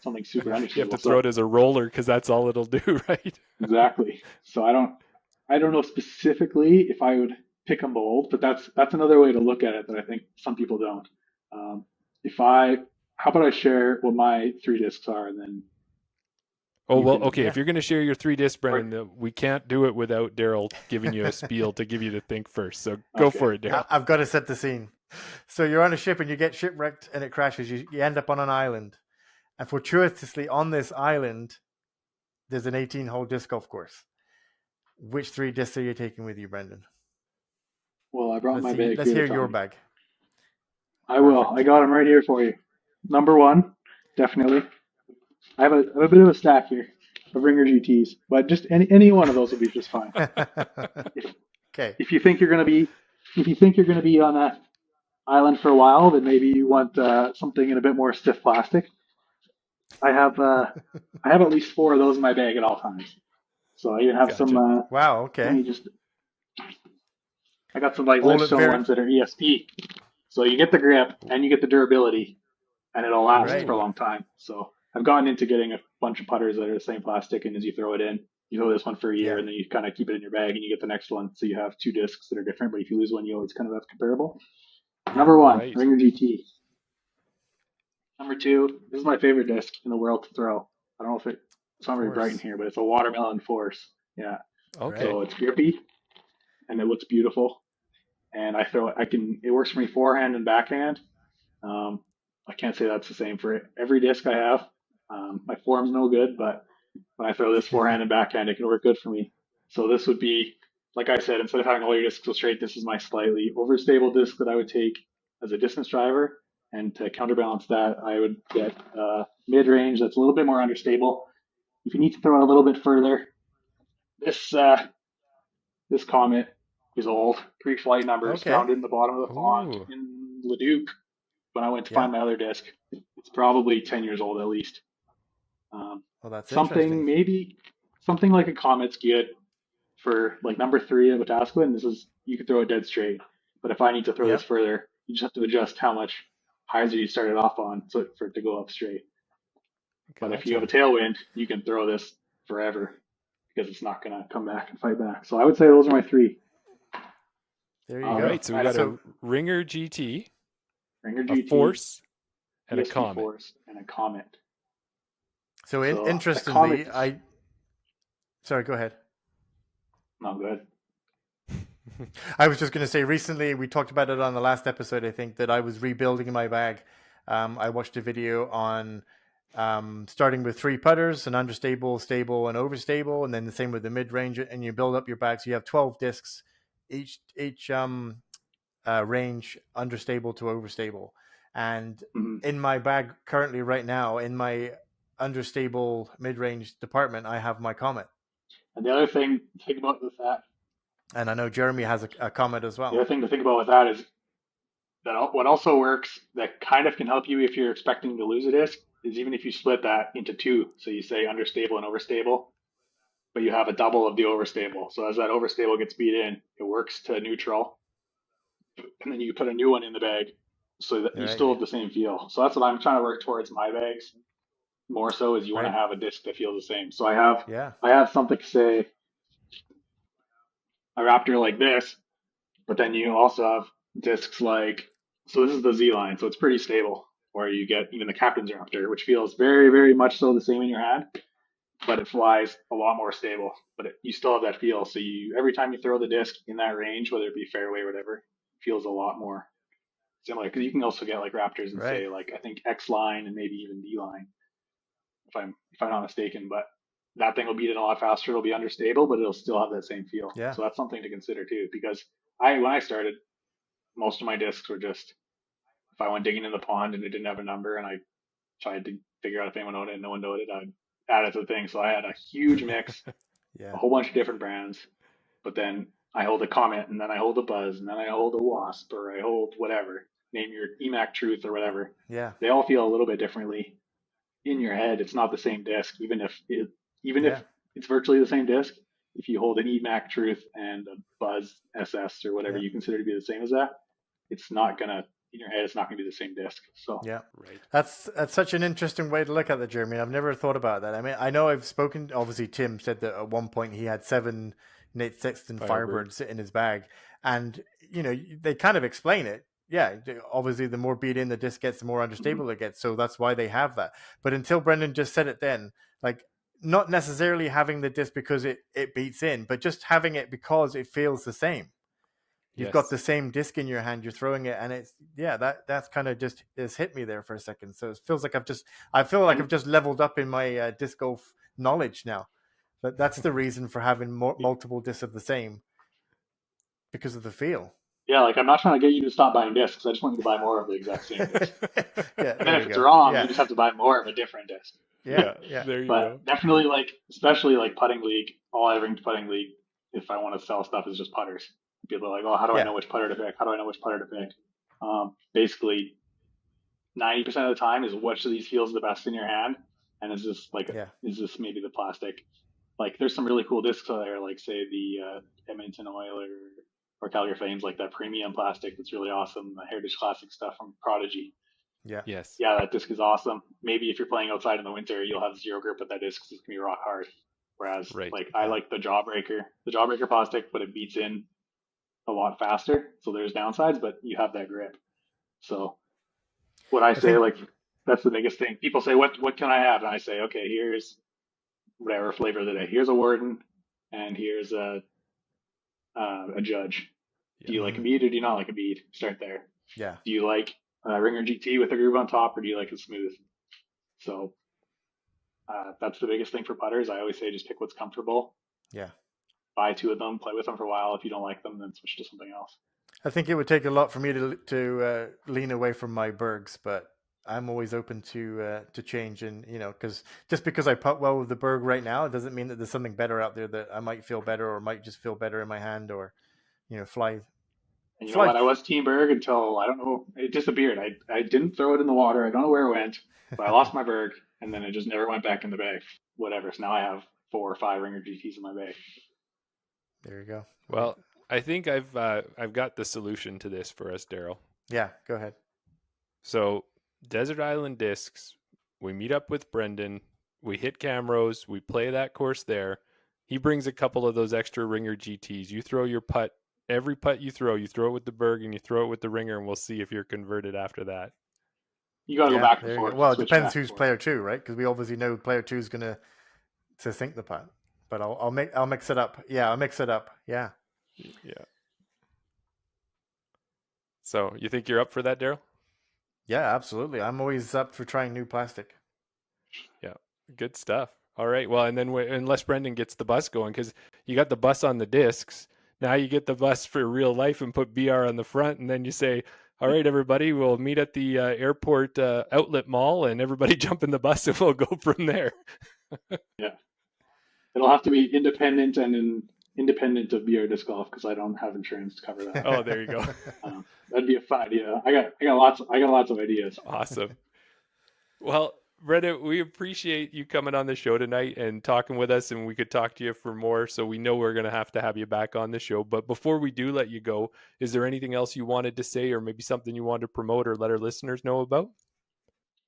something super understandable. You have to throw it as a roller because that's all it'll do, right? Exactly. So I don't know specifically if I would pick a mold, but that's another way to look at it that I think some people don't. How about I share what my 3 discs are and then. Oh, You well, can- okay. If you're going to share your 3 discs, Or- Brendan, we can't do it without Darryl giving you a spiel to give you to think first. So go Okay. for it, Darryl. I've got to set the scene. So you're on a ship and you get shipwrecked and it crashes. You end up on an island. And fortuitously, on this island, there's an 18-hole disc golf course. Which 3 discs are you taking with you, Brendan? Well, I brought my bag. Let's here hear to your tell you. bag. I will. Perfect. I got them right here for you. Number 1, definitely. I have a bit of a stack here of Ringer GTs, but just any one of those will be just fine. Okay. If you think you're gonna be on that island for a while, then maybe you want something in a bit more stiff plastic. I have at least 4 of those in my bag at all times. So I even have Gotcha. some. Wow. Let me Okay. just. I got some like All at Limestone very- ones that are ESP, so you get the grip and you get the durability, and it'll last Right. for a long time. So I've gotten into getting a bunch of putters that are the same plastic, and as you throw it in, you throw this one for a year, Yeah. and then you kind of keep it in your bag, and you get the next one. So you have 2 discs that are different, but if you lose one, you always kind of have comparable. Number 1, Right. Ringer GT. Number 2, this is my favorite disc in the world to throw. I don't know if it's not very bright in Force. here, but it's a Watermelon Force. Yeah. Okay. So it's grippy, and it looks beautiful. And I throw it. It works for me forehand and backhand. I can't say that's the same for every disc I have. My form's no good, but when I throw this forehand and backhand, it can work good for me. So this would be, like I said, instead of having all your discs go straight, this is my slightly overstable disc that I would take as a distance driver. And to counterbalance that, I would get mid-range that's a little bit more understable. If you need to throw it a little bit further, this Comet is old. Pre-flight numbers Okay. found in the bottom of the pond Ooh. in Leduc. When I went to Yeah. find my other disc, it's probably 10 years old at least. Well, that's Something interesting. something like a Comet's good for like number 3 of a Tasquin. You can throw it dead straight, but if I need to throw this Yep. further, you just have to adjust how much hyzer you started off on for it to go up straight. But if you have a Gotcha. tailwind, you can throw this forever because it's not going to come back and fight back. So I would say those are my 3. There you All go. right. So we got a Ringer GT, Ringer a GT, Force, and a ESP Comet. Force, and a Comet. So, So, interestingly, the Comet- Sorry, go ahead. No, good. I was just going to say, recently we talked about it on the last episode. I think that I was rebuilding my bag. I watched a video on starting with 3 putters: an understable, stable, and overstable, and then the same with the mid range. And you build up your bag, so you have 12 discs, each range understable to overstable. And in my bag currently, right now, in my understable mid range department, I have my Comet. And the other thing to think about with that, And I know Jeremy has a Comet as well. the other thing to think about with that is that what also works that kind of can help you if you're expecting to lose a disc is even if you split that into 2. So you say understable and overstable, but you have a double of the overstable. So as that overstable gets beat in, it works to neutral, and then you put a new one in the bag so that you Right. still have the same feel. So that's what I'm trying to work towards my bags more so is you want to Right. have a disc that feels the same. So Yeah. I have something say a Raptor like this, but then you also have discs like, so this is the Z line, so it's pretty stable, or you get even the Captain's Raptor, which feels very, very much so the same in your hand, but it flies a lot more stable, but you still have that feel. So every time you throw the disc in that range, whether it be fairway or whatever, it feels a lot more similar. Because you can also get like Raptors and Right. say like I think X line and maybe even D line, if I'm not mistaken, but that thing will beat it a lot faster. It'll be understable, but it'll still have that same feel. Yeah. So that's something to consider too. Because when I started, most of my discs were just if I went digging in the pond and it didn't have a number, and I tried to figure out if anyone owned it and no one owned it, I'd add it to the thing. So I had a huge mix, Yeah. a whole bunch of different brands. But then I hold a Comet, and then I hold a Buzz, and then I hold a Wasp, or I hold whatever. Name your EMAC Truth or whatever. Yeah. They all feel a little bit differently in your head. It's not the same disc, even if it's virtually the same disc. If you hold an EMAC Truth and a Buzz SS or whatever Yeah. you consider to be the same as that, it's not gonna in your head. It's not gonna be the same disc. So Yeah. Right. That's such an interesting way to look at it, Jeremy. I've never thought about that. I mean, I know I've spoken. Obviously, Tim said that at one point he had 7 Nate Sexton Firebirds in his bag, and they kind of explain it. Yeah, obviously, the more beat in the disc gets, the more understable it gets. So that's why they have that. But until Brendan just said it, then like not necessarily having the disc because it beats in, but just having it because it feels the same. You've got the same disc in your hand, you're throwing it, and it's that's kind of just has hit me there for a second. So it feels like I've just leveled up in my disc golf knowledge now. But that's the reason for having multiple discs of the same, because of the feel. Yeah, like I'm not trying to get you to stop buying discs. I just want you to buy more of the exact same disc. Yeah, And then if it's wrong, you just have to buy more of a different disc. Yeah. There you But go. definitely, like, especially like putting league, all I bring to putting league, if I want to sell stuff, is just putters. People are like, oh, how do I know which putter to pick? How do I know which putter to pick? Basically, 90% of the time is which of these feels the best in your hand, and is this maybe the plastic? Like, there's some really cool discs out there, like say the Edmonton Oil or Calgary Flames, like that premium plastic that's really awesome. The Heritage Classic stuff from Prodigy. Yeah. Yes. Yeah, that disc is awesome. Maybe if you're playing outside in the winter, you'll have zero grip with that disc because it's gonna be rock hard. Whereas, I like the Jawbreaker plastic, but it beats in a lot faster. So there's downsides, but you have that grip. So what I say, like, that's the biggest thing. People say, what can I have? And I say, okay, here's whatever flavor of the day. Here's a Warden, and here's a Judge. Do you like a bead or do you not like a bead? Start there. Yeah. Do you like Ringer GT with a groove on top, or do you like it smooth? So that's the biggest thing for putters. I always say just pick what's comfortable. Yeah. Buy 2 of them, play with them for a while. If you don't like them, then switch to something else. I think it would take a lot for me to lean away from my Bergs, but I'm always open to change. And because just because I putt well with the Berg right now, it doesn't mean that there's something better out there that I might feel better or might just feel better in my hand, or fly. And you know what? I was Team Berg until, I don't know, it disappeared. I didn't throw it in the water. I don't know where it went, but I lost my Berg, and then it just never went back in the bag. Whatever. So now I have 4 or 5 Ringer GTs in my bag. There you go. Well, I think I've got the solution to this for us, Darryl. Yeah, go ahead. So, Desert Island Discs, we meet up with Brendan, we hit Camrose, we play that course there. He brings a couple of those extra Ringer GTs. You throw your putt, every putt you throw it with the Berg and you throw it with the Ringer, and we'll see if you're converted after that. You got to go back and forth. Well, it depends who's player 2, right? Because we obviously know player 2 is going to sink the putt. But I'll mix it up. Yeah, I'll mix it up. Yeah. Yeah. So you think you're up for that, Darryl? Yeah, absolutely. I'm always up for trying new plastic. Yeah, good stuff. All right. Well, and then unless Brendan gets the bus going, because you got the bus on the discs, now you get the bus for real life and put BR on the front, and then you say, all right, everybody, we'll meet at the airport outlet mall, and everybody jump in the bus and we'll go from there. Yeah. It'll have to be independent independent of BR disc golf because I don't have insurance to cover that. Oh, there you go. That'd be a fun idea. I got lots of ideas. Awesome. Well, Brendan, we appreciate you coming on the show tonight and talking with us, and we could talk to you for more. So we know we're going to have you back on the show. But before we do let you go, is there anything else you wanted to say, or maybe something you wanted to promote or let our listeners know about?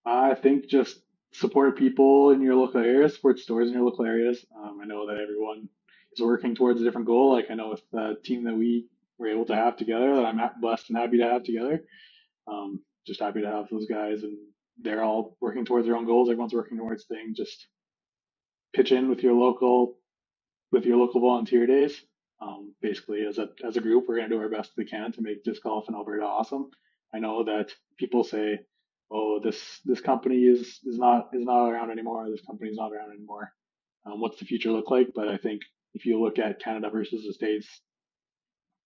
I think just support people in your local areas, support stores in your local areas. I know that everyone is working towards a different goal. Like I know with the team that we were able to have together, that I'm blessed and happy to have together. Just happy to have those guys, and they're all working towards their own goals. Everyone's working towards things. Just pitch in with your local volunteer days. Basically, as a group, we're going to do our best we can to make disc golf in Alberta awesome. I know that people say, "Oh, this company is not around anymore. This company is not around anymore. What's the future look like?" But I think if you look at Canada versus the States,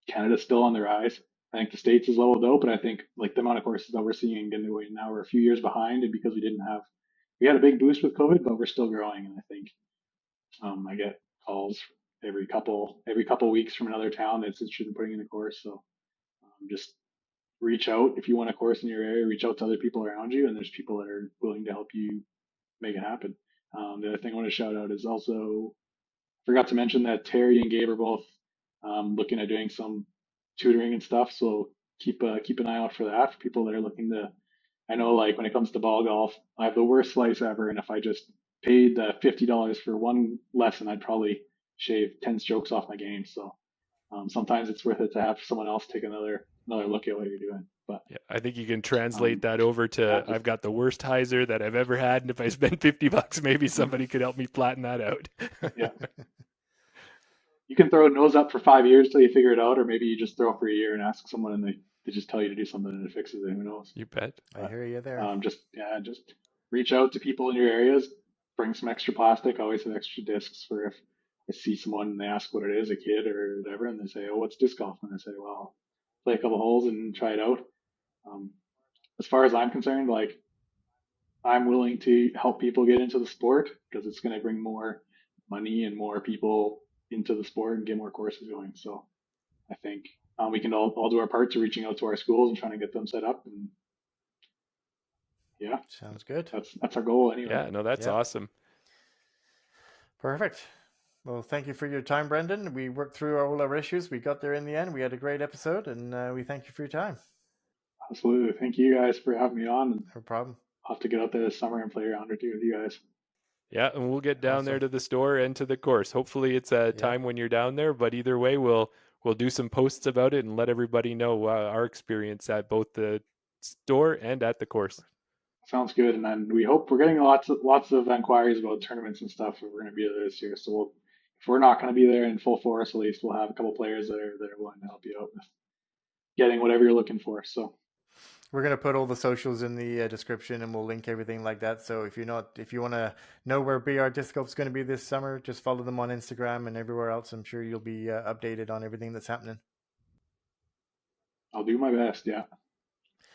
Canada's still on the rise. I think the States is leveled out, but I think like the amount of courses that we're seeing in New now we're a few years behind, and because we had a big boost with COVID, but we're still growing. And I think I get calls every couple weeks from another town that's interested in putting in a course. So just reach out if you want a course in your area. Reach out to other people around you, and there's people that are willing to help you make it happen. The other thing I want to shout out is also forgot to mention that Terry and Gabe are both looking at doing some tutoring and stuff. So keep an eye out for that for people that are looking to. I know like when it comes to ball golf, I have the worst slice ever, and if I just paid the $50 for one lesson, I'd probably shave 10 strokes off my game. So sometimes it's worth it to have someone else take another look at what you're doing. But Yeah, I think you can translate that over to I've got the worst hyzer that I've ever had, and if I spend $50, maybe somebody could help me flatten that out. Yeah. You can throw a nose up for 5 years till you figure it out, or maybe you just throw for a year and ask someone and they just tell you to do something and it fixes it. Who knows? You bet. I hear you there. Just reach out to people in your areas, bring some extra plastic. I always have extra discs for if I see someone and they ask what it is, a kid or whatever, and they say, "Oh, what's disc golf?" And I say, "Well, play a couple holes and try it out." Um, as far as I'm concerned, like I'm willing to help people get into the sport because it's going to bring more money and more people into the sport and get more courses going. So I think we can all do our part to reaching out to our schools and trying to get them set up. And yeah, Sounds good. that's our goal anyway. Yeah, no, that's awesome. Perfect. Well, thank you for your time, Brendan. We worked through all our issues. We got there in the end. We had a great episode, and we thank you for your time. Absolutely. Thank you guys for having me on. No problem. I'll have to get out there this summer and play around or two with you guys. Yeah, and we'll get down there to the store and to the course. Hopefully it's a time when you're down there, but either way we'll do some posts about it and let everybody know our experience at both the store and at the course. Sounds good. And then we hope we're getting lots of inquiries about tournaments and stuff if we're going to be there this year. So if we're not going to be there in full force, at least we'll have a couple players that are willing to help you out with getting whatever you're looking for. So we're going to put all the socials in the description, and we'll link everything like that. So if you want to know where BR Disc Golf is going to be this summer, just follow them on Instagram and everywhere else. I'm sure you'll be updated on everything that's happening. I'll do my best. Yeah.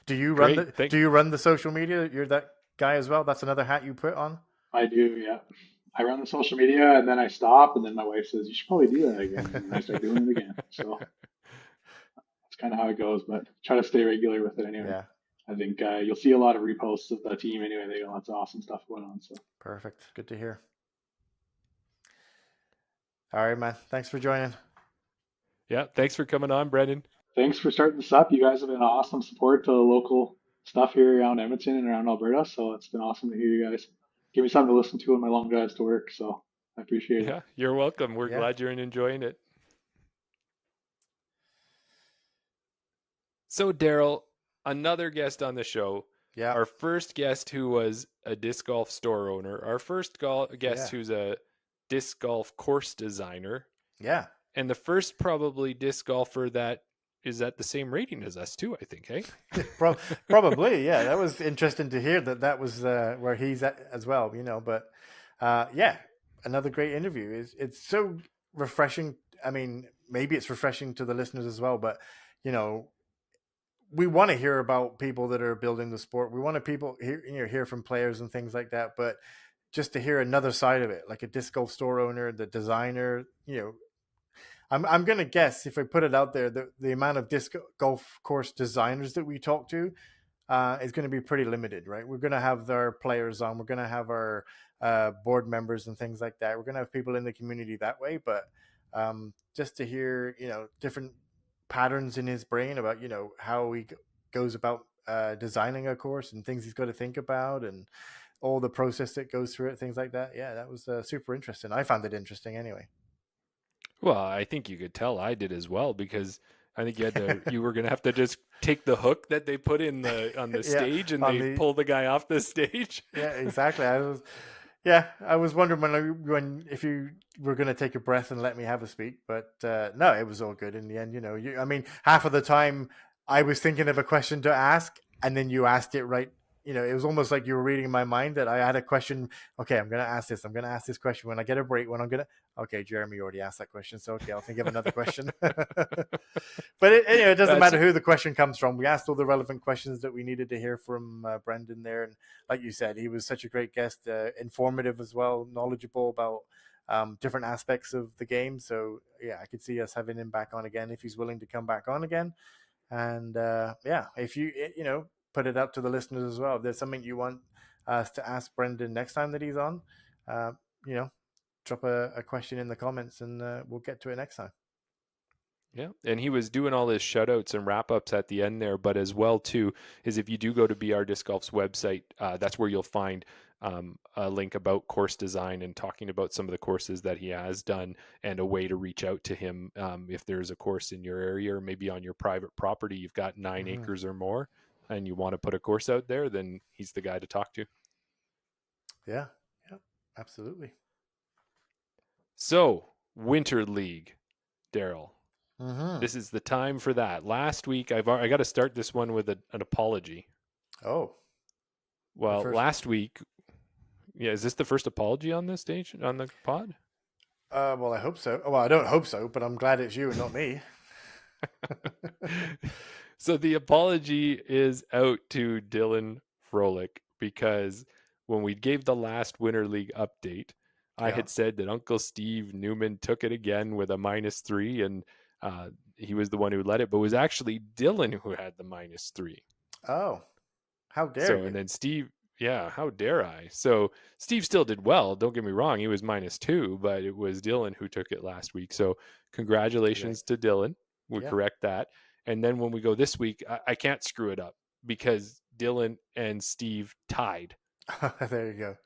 Do you run the social media? You're that guy as well. That's another hat you put on. I do. Yeah. I run the social media and then I stop, and then my wife says, "You should probably do that again." And I start doing it again. So that's kind of how it goes, but try to stay regular with it anyway. Yeah. I think you'll see a lot of reposts of the team anyway. They got lots of awesome stuff going on. So perfect. Good to hear. All right, man. Thanks for joining. Yeah. Thanks for coming on, Brendan. Thanks for starting this up. You guys have been awesome support to the local stuff here around Edmonton and around Alberta. So it's been awesome to hear you guys give me something to listen to on my long drives to work. So I appreciate it. Yeah, you're welcome. We're glad you're enjoying it. So Darryl, another guest on the show. Yeah. Our first guest who was a disc golf store owner. Our first guest who's a disc golf course designer. Yeah. And the first probably disc golfer that is at the same rating as us too, I think, hey? Probably, yeah. That was interesting to hear that was where he's at as well, but another great interview. It's so refreshing. I mean, maybe it's refreshing to the listeners as well, but we want to hear about people that are building the sport. We want to hear from players and things like that, but just to hear another side of it, like a disc golf store owner, the designer, I'm going to guess, if I put it out there, the amount of disc golf course designers that we talk to is going to be pretty limited, right? We're going to have our players on. We're going to have our board members and things like that. We're going to have people in the community that way. But just to hear, different patterns in his brain about, how he goes about designing a course and things he's got to think about and all the process that goes through it, things like that. Yeah, that was super interesting. I found it interesting anyway. Well, I think you could tell I did as well, because I think you were going to have to just take the hook that they put on the stage and they pull the guy off the stage. Yeah, exactly. I was wondering if you were going to take a breath and let me have a speak, but no, it was all good in the end. Half of the time I was thinking of a question to ask, and then you asked it right. It was almost like you were reading my mind, that I had a question. Okay, I'm going to ask this. I'm going to ask this question when I get a break. Okay, Jeremy already asked that question, so okay, I'll think of another question. But it doesn't matter who the question comes from. We asked all the relevant questions that we needed to hear from Brendan there, and like you said, he was such a great guest, informative as well, knowledgeable about different aspects of the game. So yeah, I could see us having him back on again if he's willing to come back on again. And if you put it up to the listeners as well. If there's something you want us to ask Brendan next time that he's on, drop a question in the comments, and we'll get to it next time. Yeah, and he was doing all his shout-outs and wrap-ups at the end there, but as well, too, is if you do go to BR Disc Golf's website, that's where you'll find a link about course design and talking about some of the courses that he has done and a way to reach out to him if there's a course in your area or maybe on your private property. You've got 9 Mm-hmm. acres or more and you want to put a course out there, then he's the guy to talk to. Yeah, absolutely. So, Winter League, Darryl. Mm-hmm. This is the time for that. Last week, I got to start this one with an apology. Oh, well, last week, is this the first apology on this stage on the pod? Well, I hope so. Well, I don't hope so, but I'm glad it's you and not me. So the apology is out to Dylan Froelich because when we gave the last Winter League update, I had said that Uncle Steve Newman took it again with a -3, and he was the one who led it, but it was actually Dylan who had the -3. Oh, how dare you? And then Steve, how dare I? So Steve still did well. Don't get me wrong. He was -2, but it was Dylan who took it last week. So congratulations to Dylan. We correct that. And then when we go this week, I can't screw it up because Dylan and Steve tied. There you go.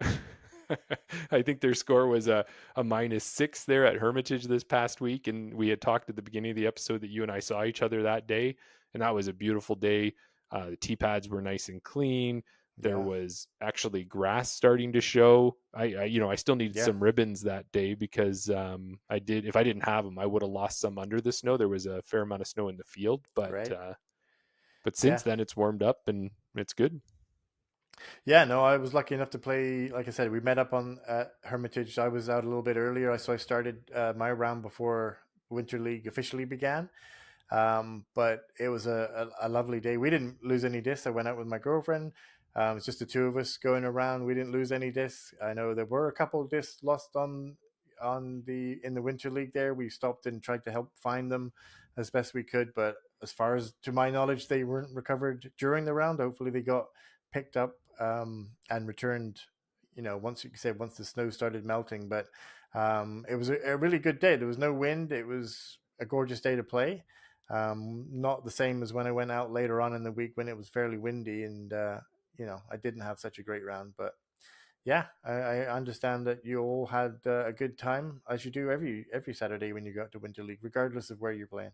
I think their score was a -6 there at Hermitage this past week. And we had talked at the beginning of the episode that you and I saw each other that day. And that was a beautiful day. The tee pads were nice and clean. There was actually grass starting to show. I still needed some ribbons that day because if I didn't have them, I would have lost some under the snow. There was a fair amount of snow in the field, but since then it's warmed up and it's good. Yeah, no, I was lucky enough to play. Like I said, we met up on Hermitage. I was out a little bit earlier, so I started my round before Winter League officially began. But it was a lovely day. We didn't lose any discs. I went out with my girlfriend. It's just the two of us going around. We didn't lose any discs. I know there were a couple of discs lost in the Winter League there. We stopped and tried to help find them as best we could, but as far as to my knowledge, they weren't recovered during the round. Hopefully they got picked up and returned, once the snow started melting. But it was a really good day. There was no wind. It was a gorgeous day to play. Not the same as when I went out later on in the week when it was fairly windy and I didn't have such a great round. But yeah, I understand that you all had a good time, as you do every Saturday when you go out to Winter League, regardless of where you're playing.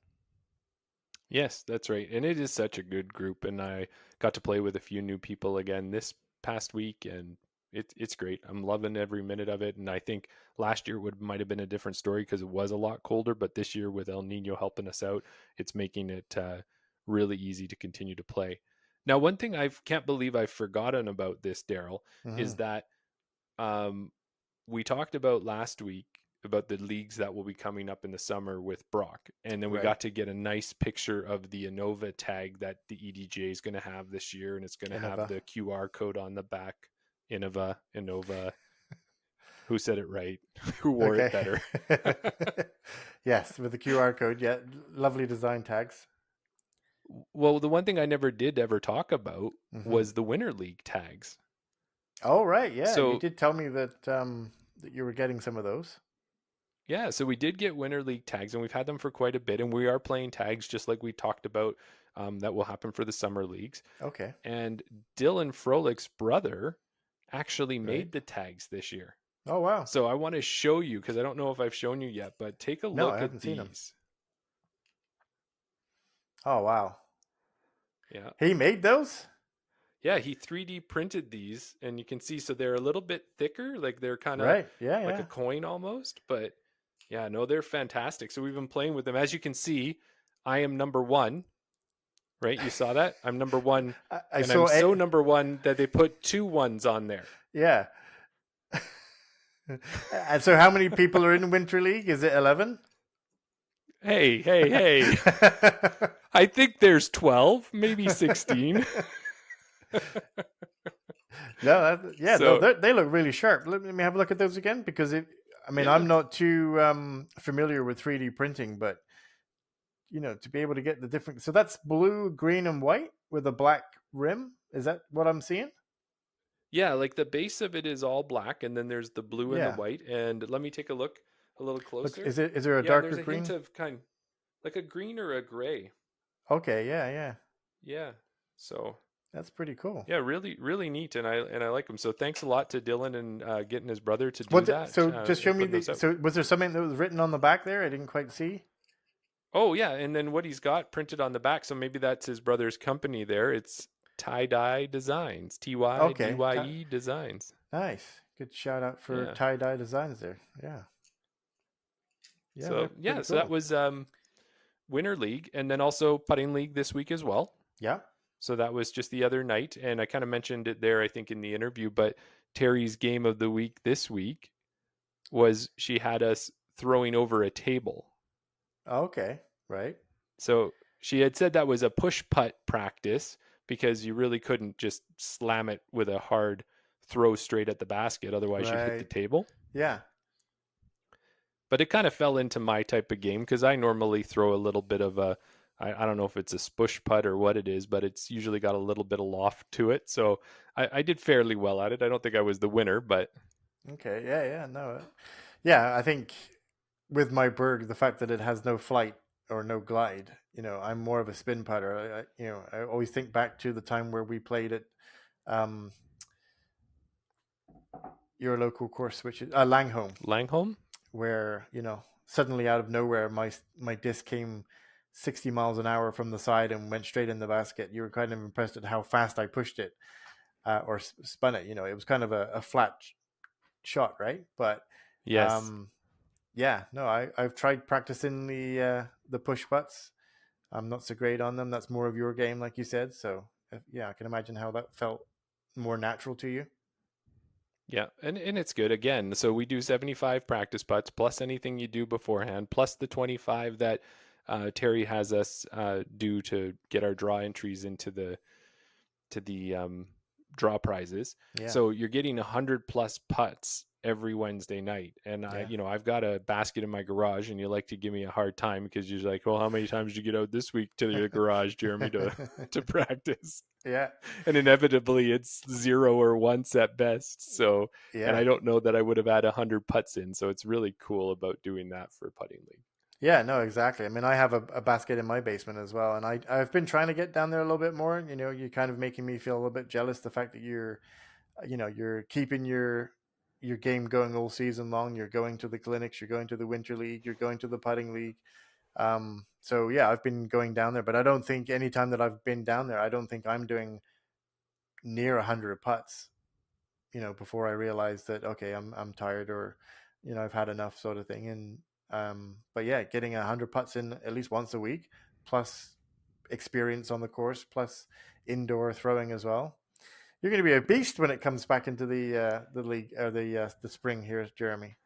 Yes, that's right. And it is such a good group. And I got to play with a few new people again this past week, and it's great. I'm loving every minute of it. And I think last year might have been a different story because it was a lot colder, but this year with El Nino helping us out, it's making it really easy to continue to play. Now, one thing I can't believe I've forgotten about this, Darryl, is that we talked about last week about the leagues that will be coming up in the summer with Brock. And then we got to get a nice picture of the Innova tag that the EDGA is going to have this year. And it's going to have the QR code on the back. Innova. Who said it right? Who wore it better? Yes, with the QR code. Yeah, lovely design tags. Well, the one thing I never did ever talk about was the Winter League tags. Oh, right. Yeah, so, you did tell me that that you were getting some of those. Yeah, so we did get Winter League tags, and we've had them for quite a bit, and we are playing tags just like we talked about that will happen for the summer leagues. Okay. And Dylan Froelich's brother actually made the tags this year. Oh, wow. So I want to show you, because I don't know if I've shown you yet, but take a look at these. Seen them. Oh, wow. Yeah. He made those? Yeah, he 3D printed these, and you can see, so they're a little bit thicker, like they're kind of like a coin almost, but yeah, no, they're fantastic. So we've been playing with them. As you can see, I am number 1, right? You saw that? I'm number 1, I'm so number 1 that they put 2 1s on there. Yeah. And so how many people are in Winter League? Is it 11? Hey. I think there's 12, maybe 16. They look really sharp. Let me have a look at those again, because I'm not too familiar with 3D printing, but to be able to get the different. So that's blue, green, and white with a black rim. Is that what I'm seeing? Yeah, like the base of it is all black, and then there's the blue and the white. And let me take a look a little closer. Look, is there a darker there's a green? Hint of kind like a green or a gray. Okay, yeah. Yeah. So That's pretty cool. Yeah, really, really neat, and I like them. So thanks a lot to Dylan and getting his brother to do What? that So just show and me putting those out. So was there something that was written on the back there? I didn't quite see. Oh yeah, and then what he's got printed on the back, so maybe that's his brother's company there. It's TyeDyeDesigns, Okay. TYDYE Designs. Nice. Good shout out for Yeah. tie-dye designs there. Yeah. Yeah, So that's yeah, pretty so that cool. was Winter League, and then also Putting League this week as well. Yeah. So that was just the other night, and I kind of mentioned it there, I think, in the interview. But Terry's game of the week this week was she had us throwing over a table. Okay. Right. So she had said that was a push putt practice because you really couldn't just slam it with a hard throw straight at the basket, otherwise you'd hit the Right. table. Yeah. But it kind of fell into my type of game because I normally throw a little bit of I don't know if it's a spush putt or what it is, but it's usually got a little bit of loft to it. So I did fairly well at it. I don't think I was the winner, but Okay. Yeah. Yeah. No. Yeah. I think with my Berg, the fact that it has no flight or no glide, I'm more of a spin putter. I always think back to the time where we played at um, your local course, which is Langholm, Langholm? where suddenly out of nowhere my disc came 60 miles an hour from the side and went straight in the basket. You were kind of impressed at how fast I pushed it or spun it. It was kind of a flat shot, right? But Yes. um, yeah, no, I've tried practicing the push putts. I'm not so great on them. That's more of your game, like you said. So yeah, I can imagine how that felt more natural to you. Yeah, and it's good again. So we do 75 practice putts plus anything you do beforehand, plus the 25 that Terry has us do to get our draw entries into the draw prizes. Yeah, So you're getting 100 plus putts every Wednesday night. And yeah. I've got a basket in my garage, and you like to give me a hard time because you're like, well, how many times did you get out this week to your garage, Jeremy, to practice? Yeah, And inevitably it's zero or once at best. So, and yeah. I don't know that I would have had 100 putts in. So it's really cool about doing that for putting league. Yeah, no, exactly. I mean, I have a basket in my basement as well, and I've been trying to get down there a little bit more. You're kind of making me feel a little bit jealous the fact that you're keeping your game going all season long. You're going to the clinics, you're going to the winter league, you're going to the putting league. So yeah, I've been going down there, but I don't think any time that I've been down there, I don't think I'm doing near 100 putts. Before I realize that okay, I'm tired or I've had enough sort of thing. And but yeah, getting 100 putts in at least once a week, plus experience on the course, plus indoor throwing as well. You're going to be a beast when it comes back into the league or the spring here, Jeremy.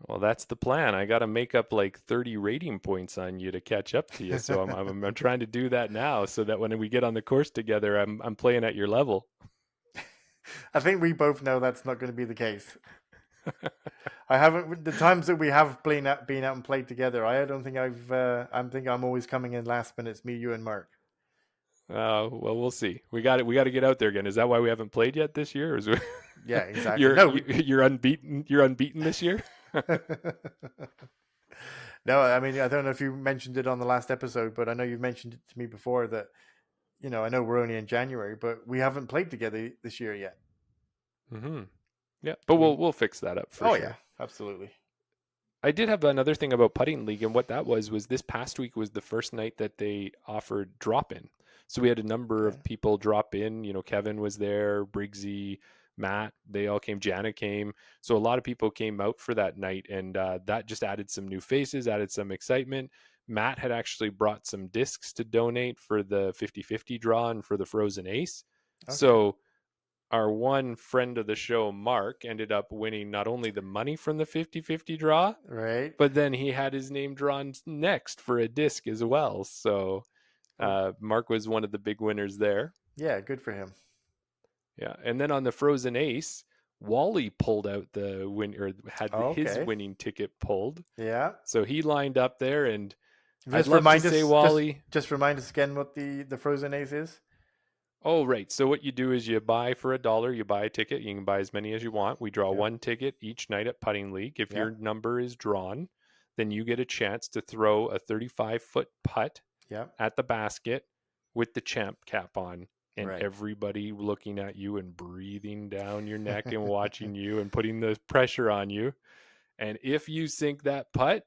Well, that's the plan. I got to make up like 30 rating points on you to catch up to you. So I'm trying to do that now so that when we get on the course together, I'm playing at your level. I think we both know that's not going to be the case. I haven't the times that we have been out and played together. I don't think I'm always coming in last when it's me, you, and Mark. Well, we'll see. We got it. We got to get out there again. Is that why we haven't played yet this year? Or is Yeah, exactly. No, you're unbeaten. You're unbeaten this year. no. I mean, I don't know if you mentioned it on the last episode, but I know you've mentioned it to me before that I know we're only in January, but we haven't played together this year yet. Mm-hmm. Yeah, but we'll fix that up for Oh sure. yeah, absolutely. I did have another thing about putting league, and what that was this past week was the first night that they offered drop in. So we had a number Okay. of people drop in. Kevin was there, Briggsy, Matt, they all came. Jana came. So a lot of people came out for that night, and that just added some new faces, added some excitement. Matt had actually brought some discs to donate for the 50-50 draw and for the Frozen Ace. Okay. So our one friend of the show, Mark, ended up winning not only the money from the 50-50 draw, Right. but then he had his name drawn next for a disc as well. So Mark was one of the big winners there. Yeah, good for him. Yeah. And then on the Frozen Ace, Wally pulled out the win or had his Okay. winning ticket pulled. Yeah. So he lined up there, and I'd Just love to remind say, us. Wally. Just remind us again what the Frozen Ace is. Oh, right. So what you do is you buy for $1, you buy a ticket. You can buy as many as you want. We draw one ticket each night at Putting League. If your number is drawn, then you get a chance to throw a 35-foot putt Yeah. at the basket with the champ cap on. and Right. everybody looking at you and breathing down your neck and watching you and putting the pressure on you. And if you sink that putt,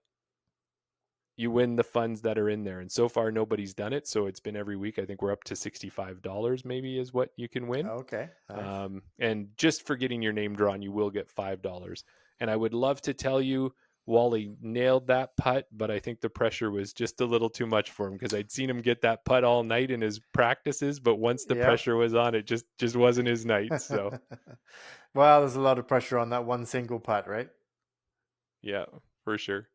you win the funds that are in there. And so far, nobody's done it. So it's been every week. I think we're up to $65 maybe is what you can win. Okay. Nice. And just for getting your name drawn, you will get $5. And I would love to tell you Wally nailed that putt, but I think the pressure was just a little too much for him because I'd seen him get that putt all night in his practices, but once the pressure was on, it just wasn't his night. So, well, there's a lot of pressure on that one single putt, right? yeah, for sure.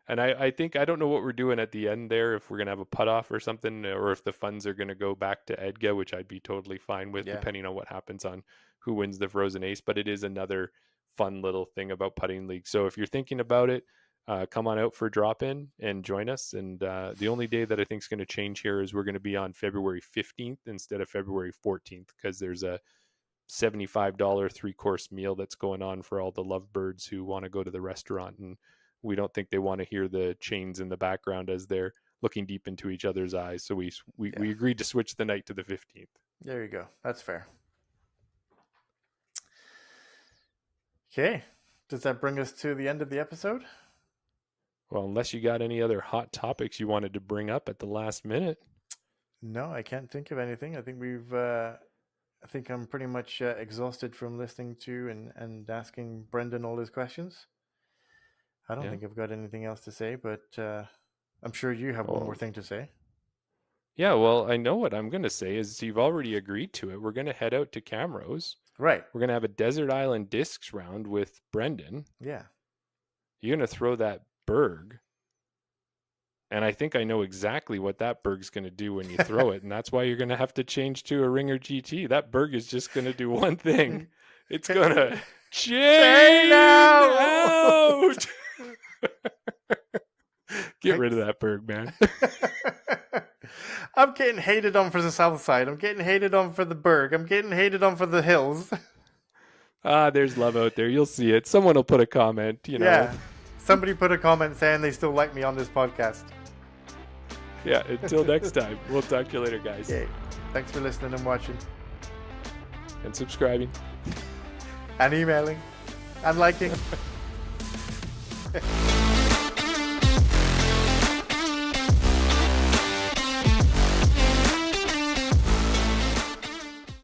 And I think, I don't know what we're doing at the end there, if we're going to have a putt off or something, or if the funds are going to go back to Edga, which I'd be totally fine with, depending on what happens on who wins the Frozen Ace. But it is another fun little thing about Putting League. So if you're thinking about it, come on out for a drop-in and join us. And the only day that I think is going to change here is we're going to be on February 15th instead of February 14th, because there's a $75 3-course meal that's going on for all the lovebirds who want to go to the restaurant, and we don't think they want to hear the chains in the background as they're looking deep into each other's eyes. So we agreed to switch the night to the 15th. There you go. That's fair. Okay. Does that bring us to the end of the episode? Well, unless you got any other hot topics you wanted to bring up at the last minute. No, I can't think of anything. I think I'm pretty much exhausted from listening to and asking Brendan all his questions. I don't think I've got anything else to say, but I'm sure you have one more thing to say. Yeah, well, I know what I'm going to say is you've already agreed to it. We're going to head out to Camrose. Right. We're going to have a Desert Island Discs round with Brendan. Yeah. You're going to throw that berg. And I think I know exactly what that berg's going to do when you throw it. And that's why you're going to have to change to a Ringer GT. That berg is just going to do one thing. It's going to chain out. Get rid of that berg, man. I'm getting hated on for the south side. I'm getting hated on for the berg. I'm getting hated on for the hills. There's love out there. You'll see it. Someone will put a comment, you know. Yeah. Somebody put a comment saying they still like me on this podcast. Yeah, until next time. We'll talk to you later, guys. Okay. Thanks for listening and watching. And subscribing. And emailing. And liking.